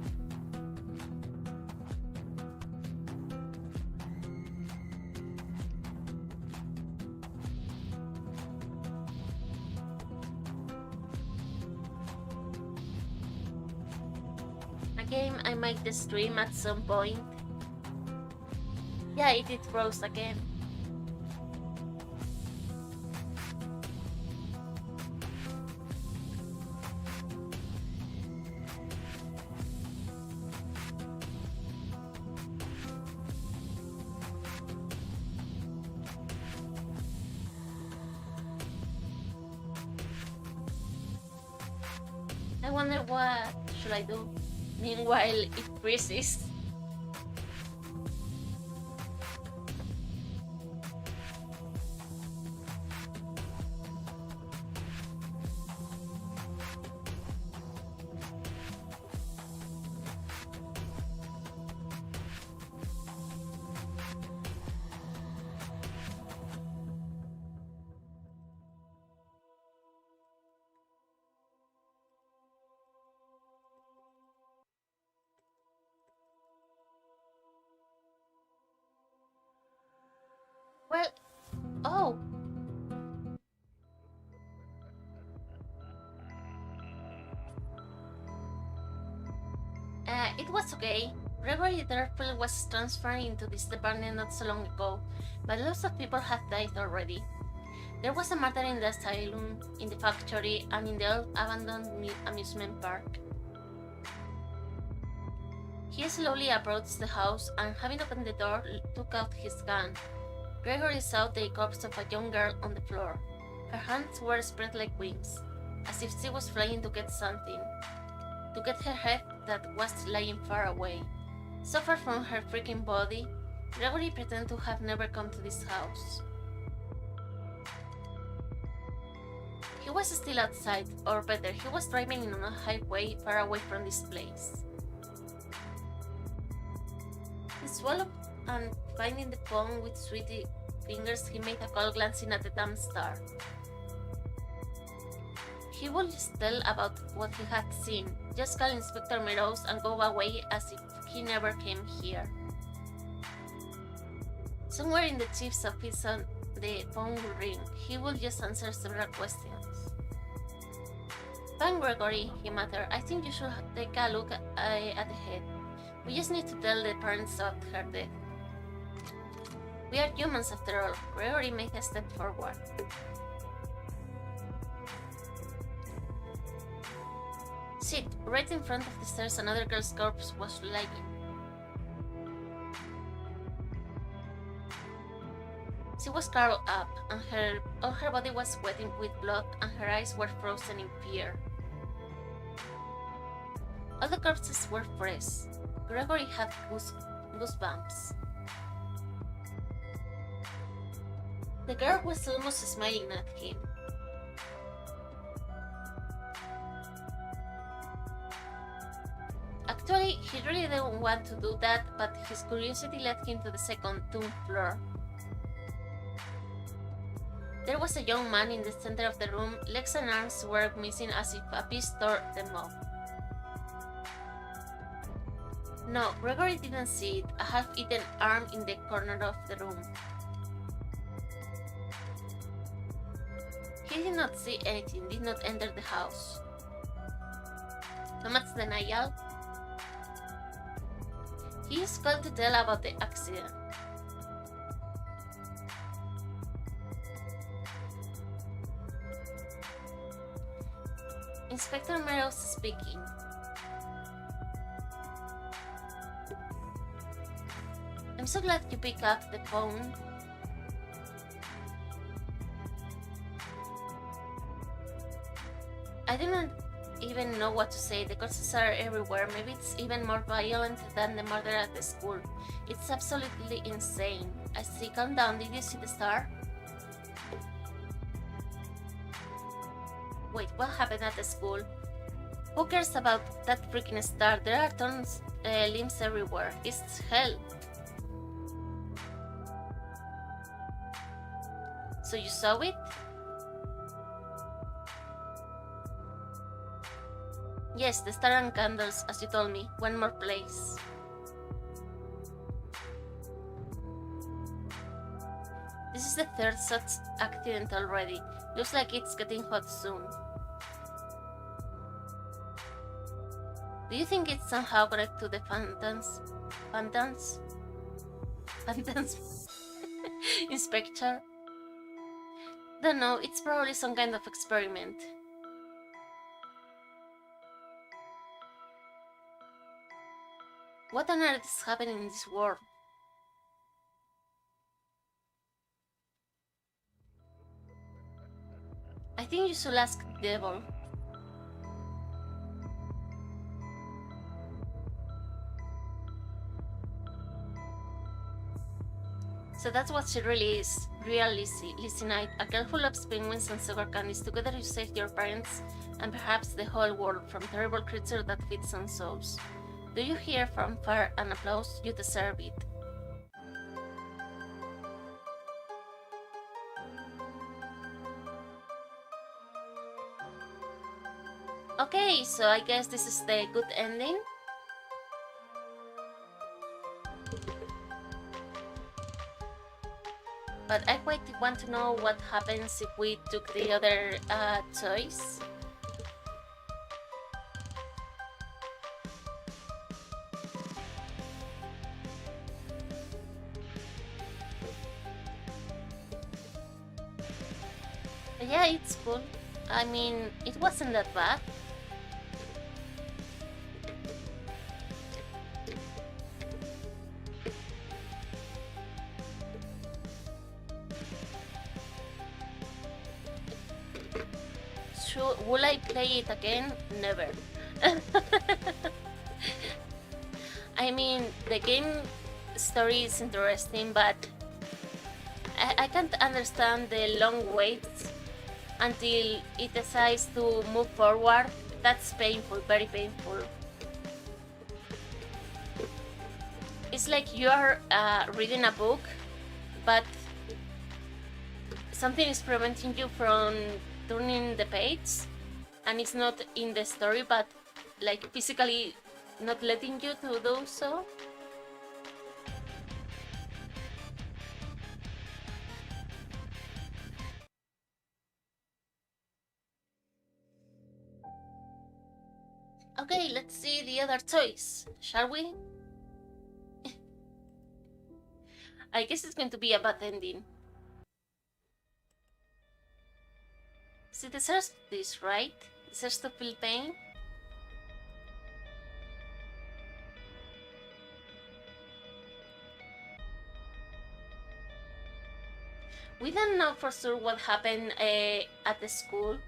A game I might stream at some point. Yeah, it froze again. I wonder what should I do. Meanwhile, it freezes. Well, oh. It was okay. Gregory Darfield was transferred into this department not so long ago, but lots of people have died already. There was a murder in the asylum, in the factory, and in the old abandoned amusement park. He slowly approached the house and, having opened the door, took out his gun. Gregory saw the corpse of a young girl on the floor. Her hands were spread like wings, as if she was flying to get something. To get her head that was lying far away. So far from her freaking body, Gregory pretended to have never come to this house. He was still outside, or better, he was driving on a highway far away from this place. He swallowed and, finding the phone with sweaty fingers, he made a call, glancing at the damn star. He would just tell about what he had seen, just call Inspector Meadows and go away as if he never came here. Somewhere in the chief's office the phone will ring. He will just answer several questions. Fine, Gregory, he muttered. I think you should take a look at the head. We just need to tell the parents about her death. We are humans after all. Gregory made a step forward. Shit, right in front of the stairs another girl's corpse was lying. She was curled up, and all her body was wet with blood, and her eyes were frozen in fear. All the corpses were fresh. Gregory had goosebumps. The girl was almost smiling at him. Actually, he really didn't want to do that, but his curiosity led him to the second tomb floor. There was a young man in the center of the room. Legs and arms were missing as if a beast tore them off. No, Gregory didn't see it, a half-eaten arm in the corner of the room. He did not see anything, did not enter the house. Thomas denial. He is called to tell about the accident. Inspector Meadows speaking. I'm so glad you picked up the phone. I didn't even know what to say. The corpses are everywhere. Maybe it's even more violent than the murder at the school. It's absolutely insane. I see. Calm down. Did you see the star? Wait, what happened at the school? Who cares about that freaking star? There are tons limbs everywhere. It's hell. So you saw it? Yes, the star and candles, as you told me. One more place. This is the third such accident already. Looks like it's getting hot soon. Do you think it's somehow connected to the Phantoms? Inspector? Don't know, it's probably some kind of experiment. What on earth is happening in this world? I think you should ask the devil. So that's what she really is. Real Lizzie Knight. A girl who loves penguins and sugar candies. Together you saved your parents and perhaps the whole world from terrible creature that feeds on souls. Do you hear from far and applause? You deserve it. Okay, so I guess this is the good ending. But I quite want to know what happens if we took the other choice. Yeah, it's cool. I mean, it wasn't that bad. Will I play it again? Never. I mean, the game story is interesting, but I can't understand the long waits until it decides to move forward. That's painful, very painful. It's like you are reading a book, but something is preventing you from turning the page, and it's not in the story, but like physically not letting you to do so. Okay, let's see the other choice, shall we? I guess it's going to be a bad ending. She deserves this, right? Deserves to feel pain? We don't know for sure what happened at the school,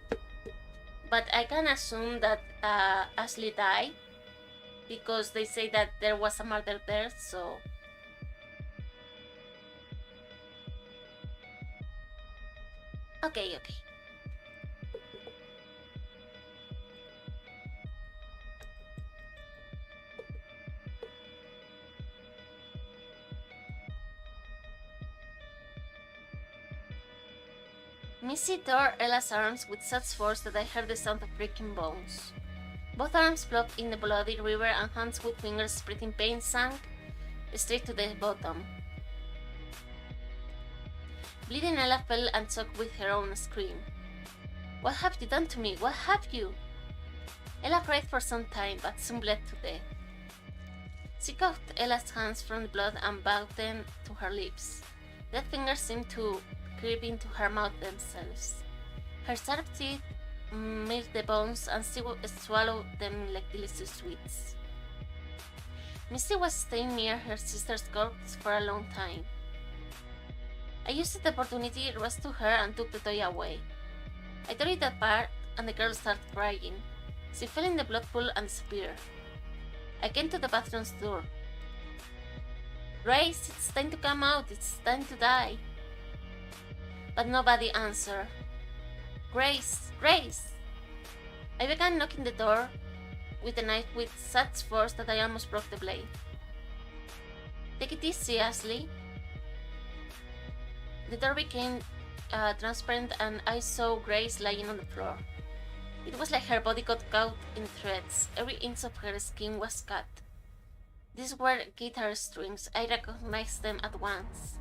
but I can assume that Ashley died because they say that there was a murder there, so... Okay. Missy tore Ella's arms with such force that I heard the sound of breaking bones. Both arms flopped in the bloody river and hands with fingers spreading pain sank straight to the bottom. Bleeding Ella fell and choked with her own scream. What have you done to me? What have you? Ella cried for some time, but soon bled to death. She caught Ella's hands from the blood and bowed them to her lips. Dead fingers seemed to creep into her mouth themselves. Her sharp teeth milled the bones and she swallowed them like delicious sweets. Misty was staying near her sister's corpse for a long time. I used the opportunity, rushed to her, and took the toy away. I tore it apart, and the girl started crying. She fell in the blood pool and disappeared. I came to the bathroom's door. Grace, it's time to come out, it's time to die. But nobody answered. Grace, Grace! I began knocking the door with the knife with such force that I almost broke the blade. Take it easy, Ashley. The door became transparent and I saw Grace lying on the floor. It was like her body got caught in threads. Every inch of her skin was cut. These were guitar strings. I recognized them at once.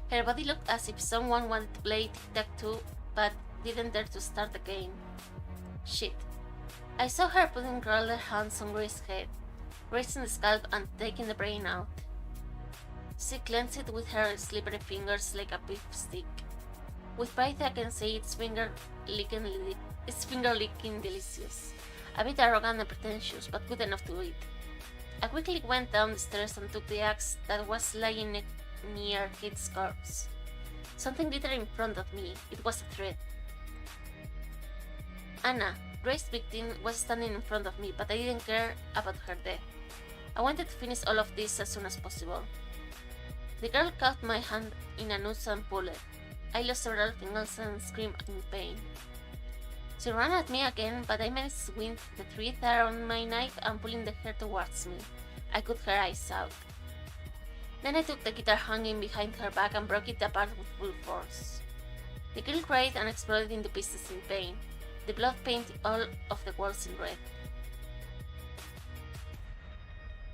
Her body looked as if someone wanted to play tic-tac-toe but didn't dare to start the game. Shit. I saw her putting curled hands on Grace's head, raising the scalp and taking the brain out. She clenched it with her slippery fingers like a beef stick. With pride I can say it's finger licking delicious. A bit arrogant and pretentious, but good enough to eat. I quickly went down the stairs and took the axe that was lying near Kate's corpse. Something glittered in front of me. It was a threat. Anna, Grace's victim, was standing in front of me, but I didn't care about her death. I wanted to finish all of this as soon as possible. The girl caught my hand in a noose and pulled it. I lost several fingers and screamed in pain. She ran at me again, but I managed to swing the thread around my knife and pulling the hair towards me. I cut her eyes out. Then I took the guitar hanging behind her back and broke it apart with full force. The girl cried and exploded into pieces in pain. The blood painted all of the walls in red.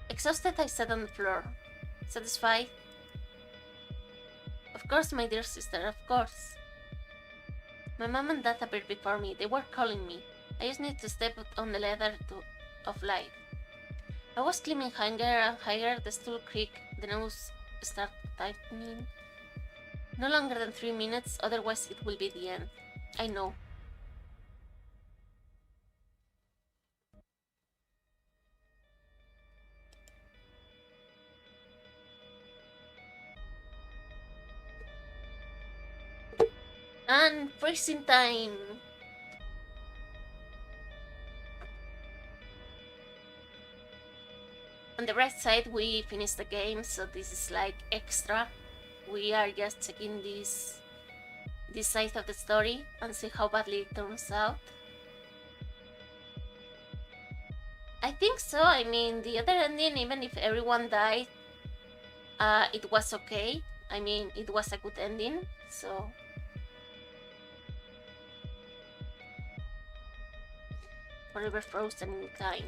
Exhausted, I sat on the floor. Satisfied? Of course, my dear sister, of course. My mom and dad appeared before me. They were calling me. I just needed to step on the ladder of life. I was climbing higher and higher. The stool creaked. The nose started tightening. No longer than 3 minutes, otherwise it will be the end. I know. And freezing time! On the right side we finished the game, so this is like extra. We are just checking this side of the story and see how badly it turns out. I think so. I mean, the other ending, even if everyone died, it was okay. I mean, it was a good ending, so... Forever frozen in time.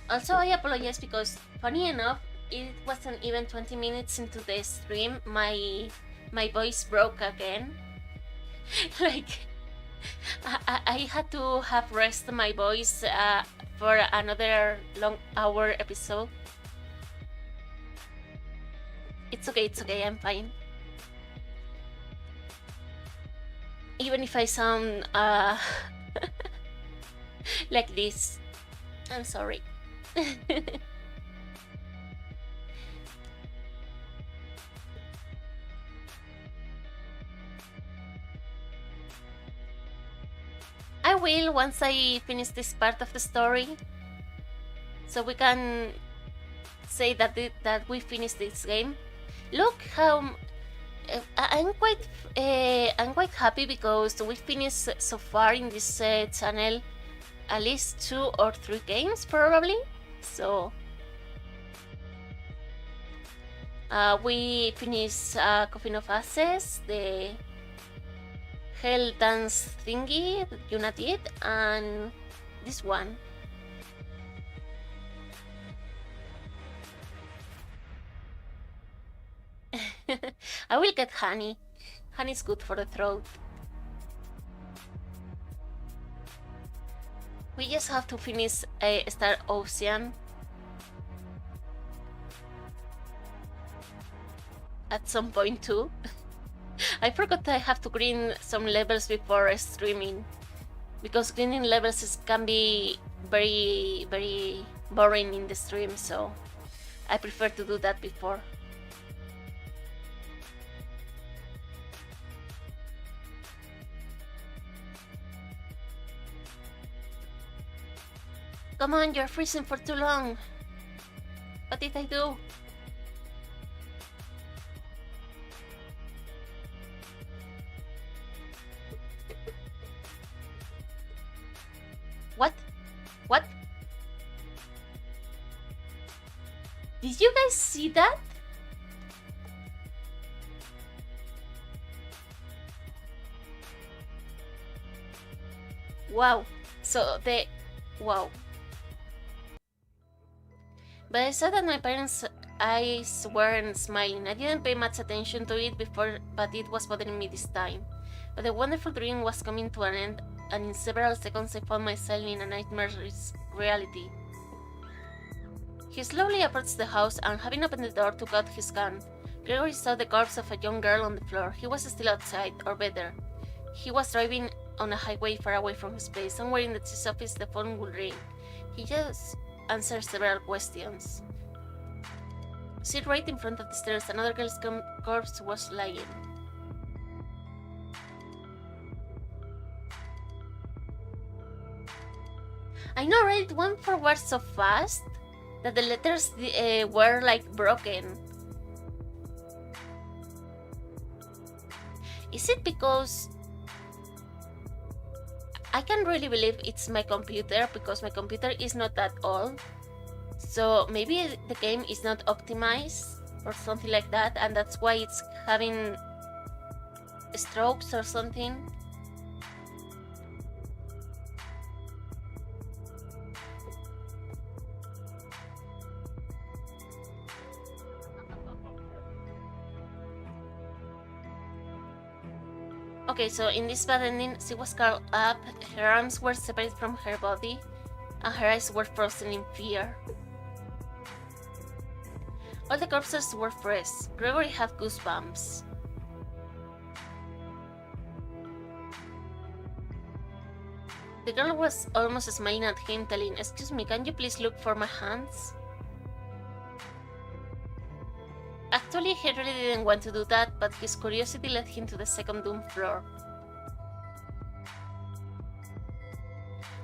Also, I apologize because, funny enough, it wasn't even 20 minutes into the stream, my voice broke again. Like, I had to have rest my voice for another long hour episode. It's okay, I'm fine. Even if I sound like this, I'm sorry. I will once I finish this part of the story, so we can say that we finished this game. Look how I'm quite happy because we finished so far in this channel at least 2 or 3 games probably. So we finished Coffin of Ashes, the Hell Dance thingy that Yuna did, and this one. I will get honey. Honey's good for the throat. We just have to finish Star Ocean at some point too. I forgot I have to green some levels before streaming. because cleaning levels can be very, very boring in the stream, so I prefer to do that before. Come on, you're freezing for too long. What did I do? What? What? Did you guys see that? Wow. So the... Wow. But I saw that my parents' eyes weren't smiling. I didn't pay much attention to it before, but it was bothering me this time. But the wonderful dream was coming to an end, and in several seconds I found myself in a nightmare's reality. He slowly approached the house and, having opened the door, took out his gun. Gregory saw the corpse of a young girl on the floor. He was still outside, or better, he was driving on a highway far away from his place. Somewhere in the chief's office the phone would ring. He just answered several questions. See, right in front of the stairs, another girl's corpse was lying. I know, right? It went forward so fast that the letters were like broken. Is it because I can't really believe it's my computer, because my computer is not that old? So maybe the game is not optimized or something like that, and that's why it's having strokes or something. Okay, so in this bad ending, she was curled up, her arms were separated from her body, and her eyes were frozen in fear. All the corpses were fresh. Gregory had goosebumps. The girl was almost smiling at him, telling, "Excuse me, can you please look for my hands?" Actually, he really didn't want to do that, but his curiosity led him to the second doom floor.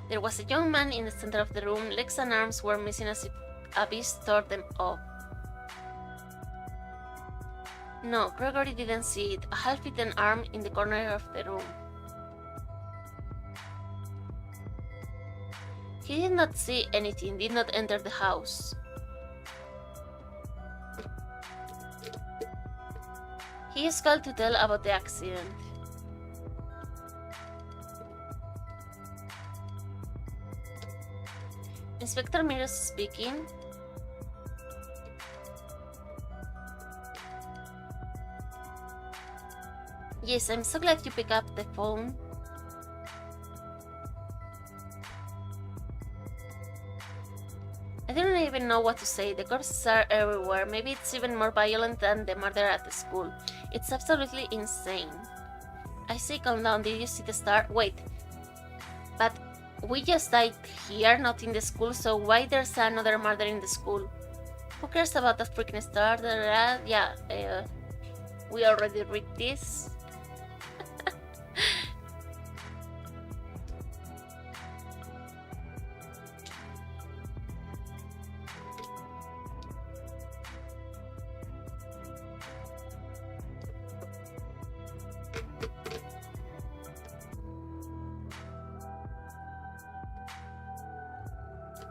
There was a young man in the center of the room. Legs and arms were missing as if a beast tore them off. No, Gregory didn't see it. A half-eaten arm in the corner of the room. He did not see anything, did not enter the house. He is called to tell about the accident. Inspector Meadows speaking. Yes, I'm so glad you picked up the phone. I don't even know what to say. The corpses are everywhere. Maybe it's even more violent than the murder at the school. It's absolutely insane. I say, calm down. Did you see the star? Wait. But we just died here, not in the school, so why there's another murder in the school? Who cares about that freaking star? Yeah, we already read this.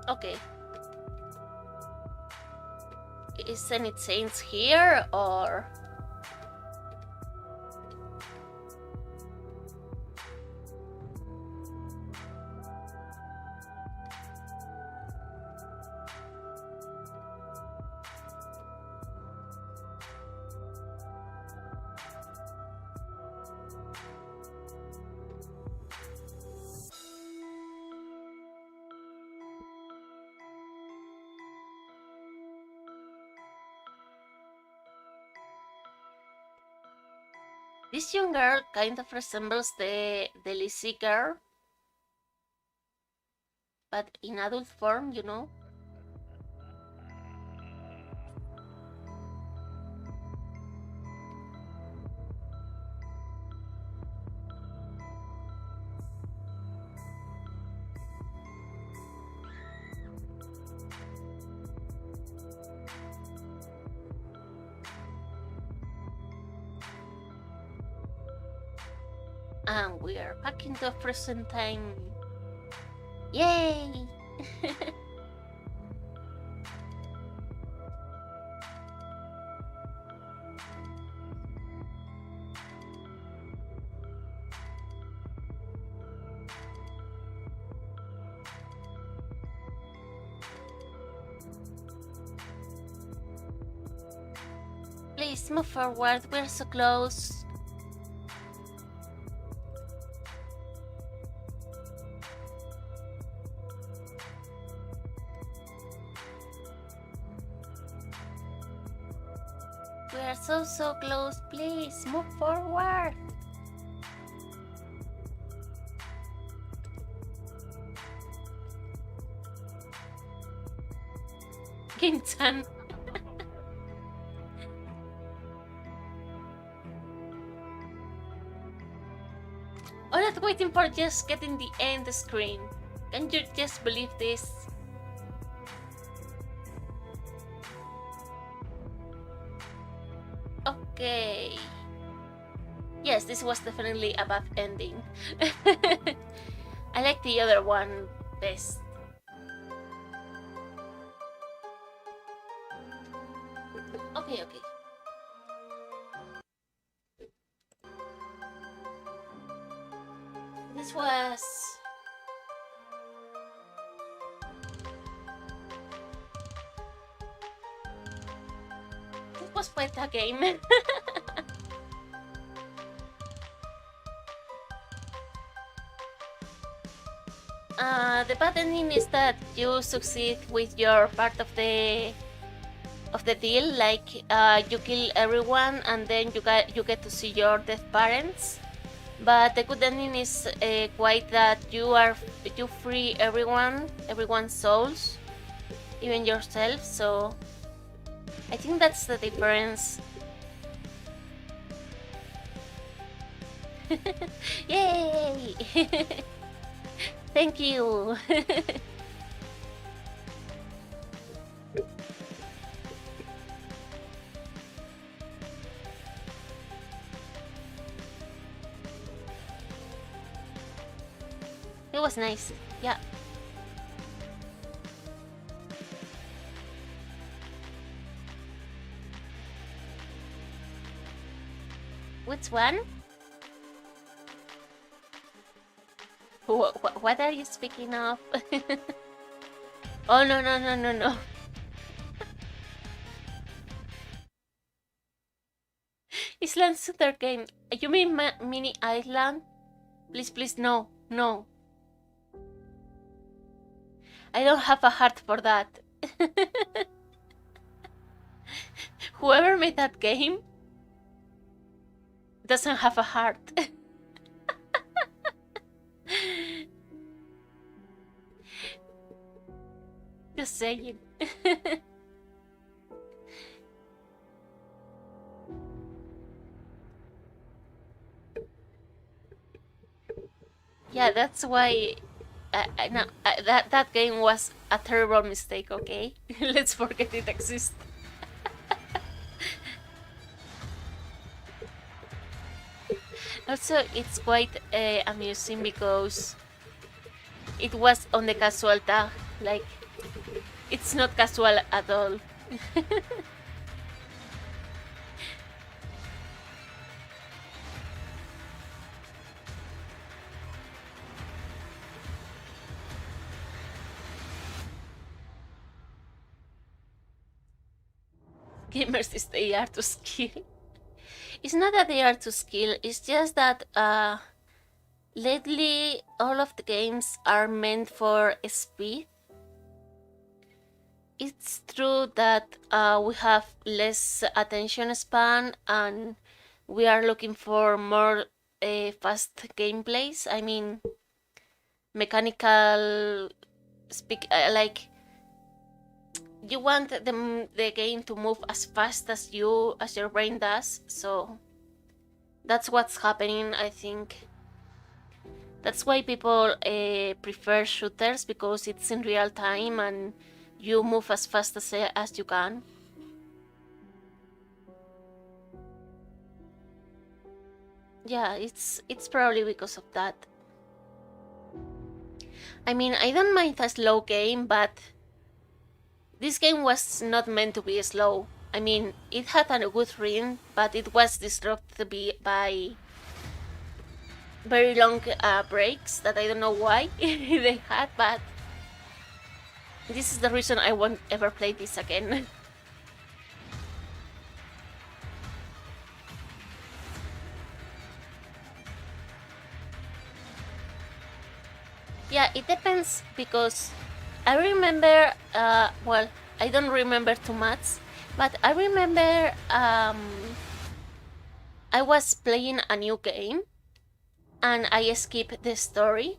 Okay. Isn't it saints here, or...? This young girl kind of resembles the Lizzie girl. but in adult form, you know. And we are back into present time. Yay! Please move forward, we're so close. We are so close, please move forward. Gintan. All that waiting for just getting the end screen. Can you just believe this? Okay. Yes, this was definitely a bad ending. I like the other one best. Okay. This was... This was quite a game. The bad ending is that you succeed with your part of the deal, like you kill everyone and then you get to see your dead parents. But the good ending is quite that you free everyone's souls, even yourself. So I think that's the difference. Yay! Thank you. It was nice. Yeah. Which one? What are you speaking of? Oh, no. Island Shooter game. You mean Mini Island? Please, no. I don't have a heart for that. Whoever made that game doesn't have a heart. Just saying. Yeah, that's why that game was a terrible mistake, okay? Let's forget it exists. Also, it's quite amusing because it was on the casual tag. Like, it's not casual at all. Gamers is they are to skill. It's not that they are to skill, it's just that lately all of the games are meant for speed. It's true that we have less attention span and we are looking for more fast gameplays. I mean, mechanical speak like you want the game to move as fast as your brain does. So that's what's happening, I think. That's why people prefer shooters, because it's in real time and you move as fast as you can. Yeah, it's probably because of that. I mean, I don't mind a slow game, but this game was not meant to be slow. I mean, it had a good rhythm, but it was disrupted by very long breaks that I don't know why they had, but this is the reason I won't ever play this again. Yeah, it depends, because I remember, well, I don't remember too much, but I remember I was playing a new game and I skipped the story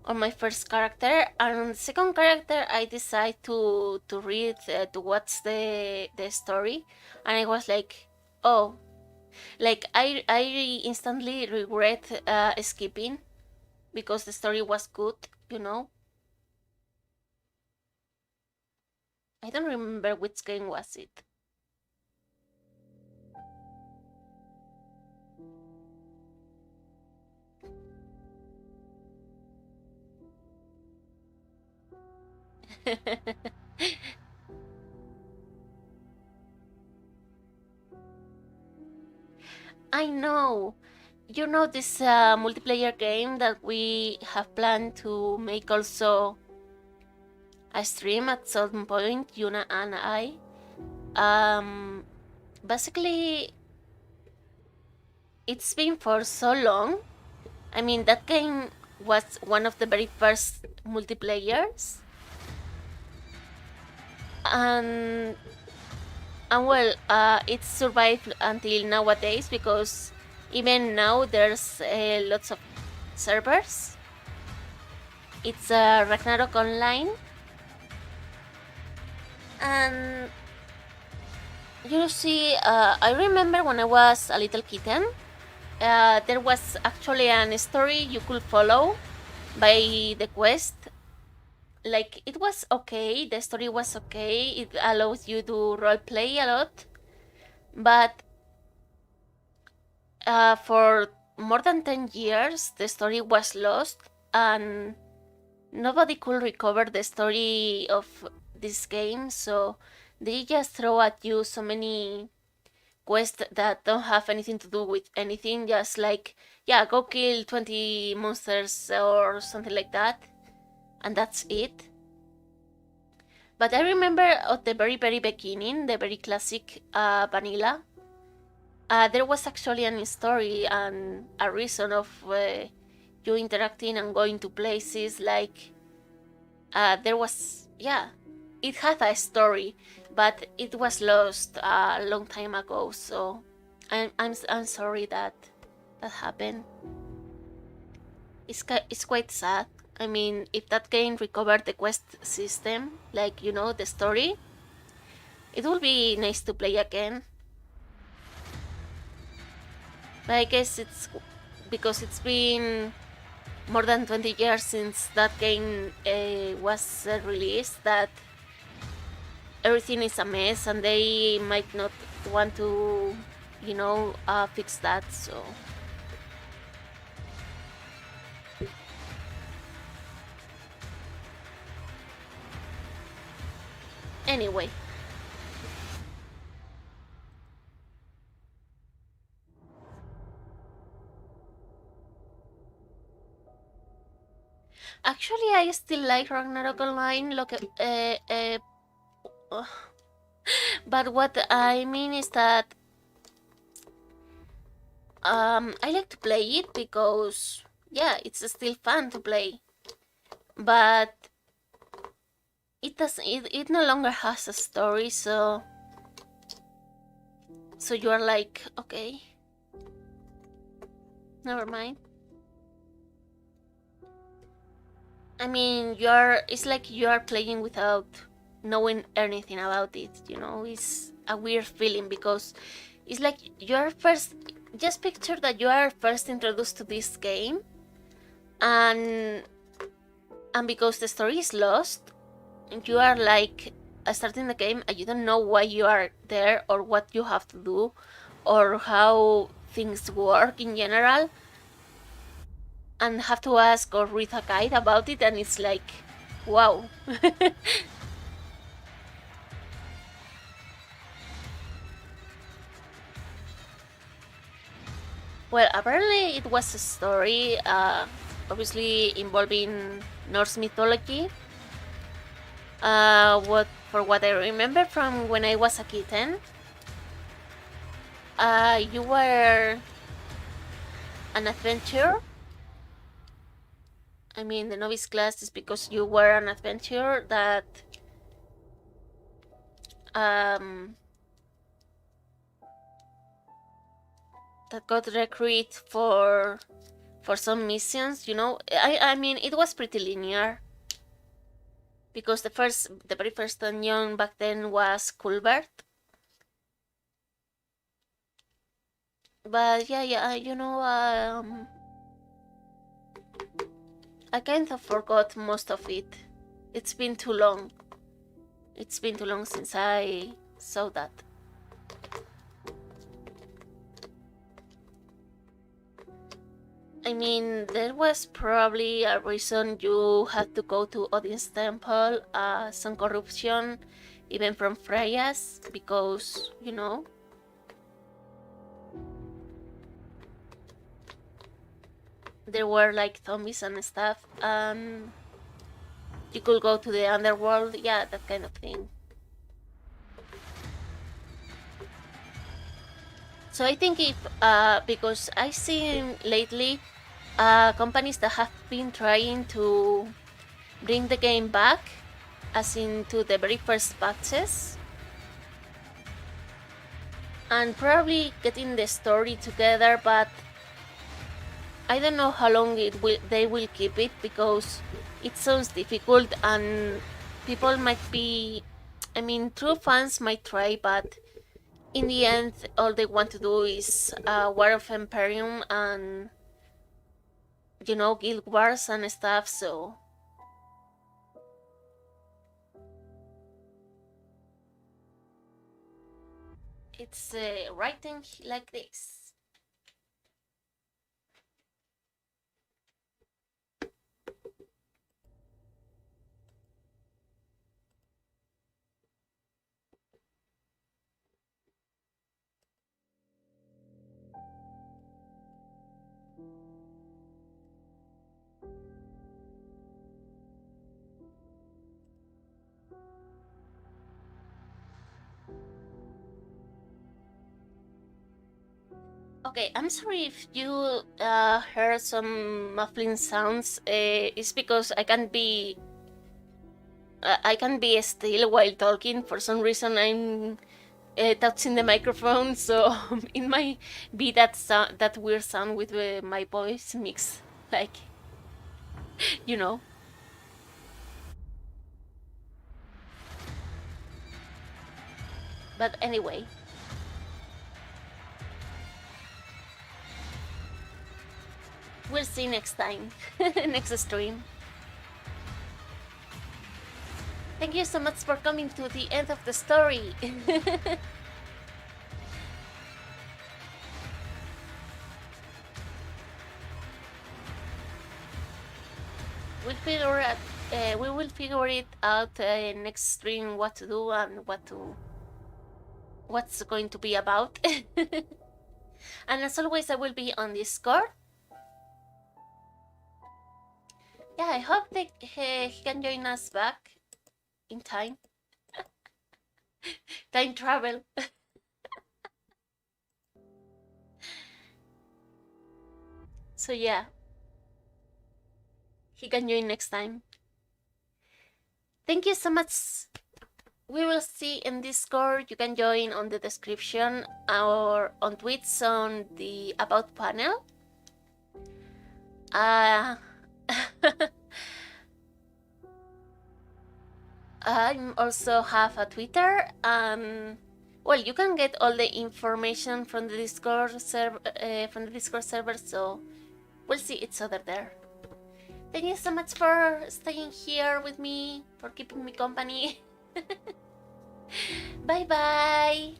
on my first character, and on the second character I decided to read, to watch the story, and I was like, oh, like I instantly regret skipping, because the story was good, you know. I don't remember which game was it. I know. You know this multiplayer game that we have planned to make also a stream at some point, Yuna and I. Basically, it's been for so long. I mean, that game was one of the very first multiplayers, and well, it survived until nowadays, because even now there's lots of servers. It's Ragnarok Online, and you see, I remember when I was a little kitten, there was actually a story you could follow by the quest. Like, it was okay, the story was okay, it allows you to roleplay a lot, but for more than 10 years the story was lost, and nobody could recover the story of this game, so they just throw at you so many quests that don't have anything to do with anything, just like, yeah, go kill 20 monsters or something like that, and that's it. But I remember at the very, very beginning, the very classic vanilla, there was actually a story and a reason of you interacting and going to places. Like, there was, yeah, it had a story, but it was lost a long time ago. So I'm sorry that happened. It's quite sad. I mean, if that game recovered the quest system, like, you know, the story, it would be nice to play again. But I guess it's because it's been more than 20 years since that game was released, that everything is a mess, and they might not want to, you know, fix that. So anyway, actually, I still like Ragnarok Online. Look, but what I mean is that I like to play it because, yeah, it's still fun to play, but it no longer has a story, so you are like, okay, never mind. I mean, it's like you are playing without knowing anything about it, you know? It's a weird feeling because it's like you're first, just picture that you are first introduced to this game, and because the story is lost, you are like starting the game and you don't know why you are there or what you have to do or how things work in general, and have to ask or read a guide about it, and it's like, wow. Well, apparently it was a story, obviously involving Norse mythology. What I remember from when I was a kitten, you were an adventurer. I mean, the novice class is because you were an adventurer that that got recruited for some missions. You know, I mean, it was pretty linear because the very first dungeon back then was Culbert. But yeah, you know, I kind of forgot most of it. It's been too long. It's been too long since I saw that. I mean, there was probably a reason you had to go to Odin's temple, some corruption, even from Freya's, because, you know. There were like zombies and stuff, and you could go to the underworld, yeah, that kind of thing. So I think if, because I see lately companies that have been trying to bring the game back, as into the very first patches, and probably getting the story together, but I don't know how long they will keep it, because it sounds difficult and people might be, I mean, true fans might try, but in the end all they want to do is War of Imperium and, you know, Guild Wars and stuff, so it's writing like this. Okay, I'm sorry if you heard some muffling sounds. It's because I can be still while talking. For some reason, I'm touching the microphone, so it might be that weird sound with my voice mix, like, you know. But anyway, we'll see next time, next stream. Thank you so much for coming to the end of the story. We will figure it out next stream, what to do and what's going to be about. And as always, I will be on Discord. Yeah, I hope he can join us back in time. Time travel. So yeah, he can join next time. Thank you so much. We will see in Discord. You can join on the description, or on Twitch on the About panel. I also have a Twitter, and well, you can get all the information from the Discord server. So we'll see each other there. Thank you so much for staying here with me, for keeping me company. Bye bye.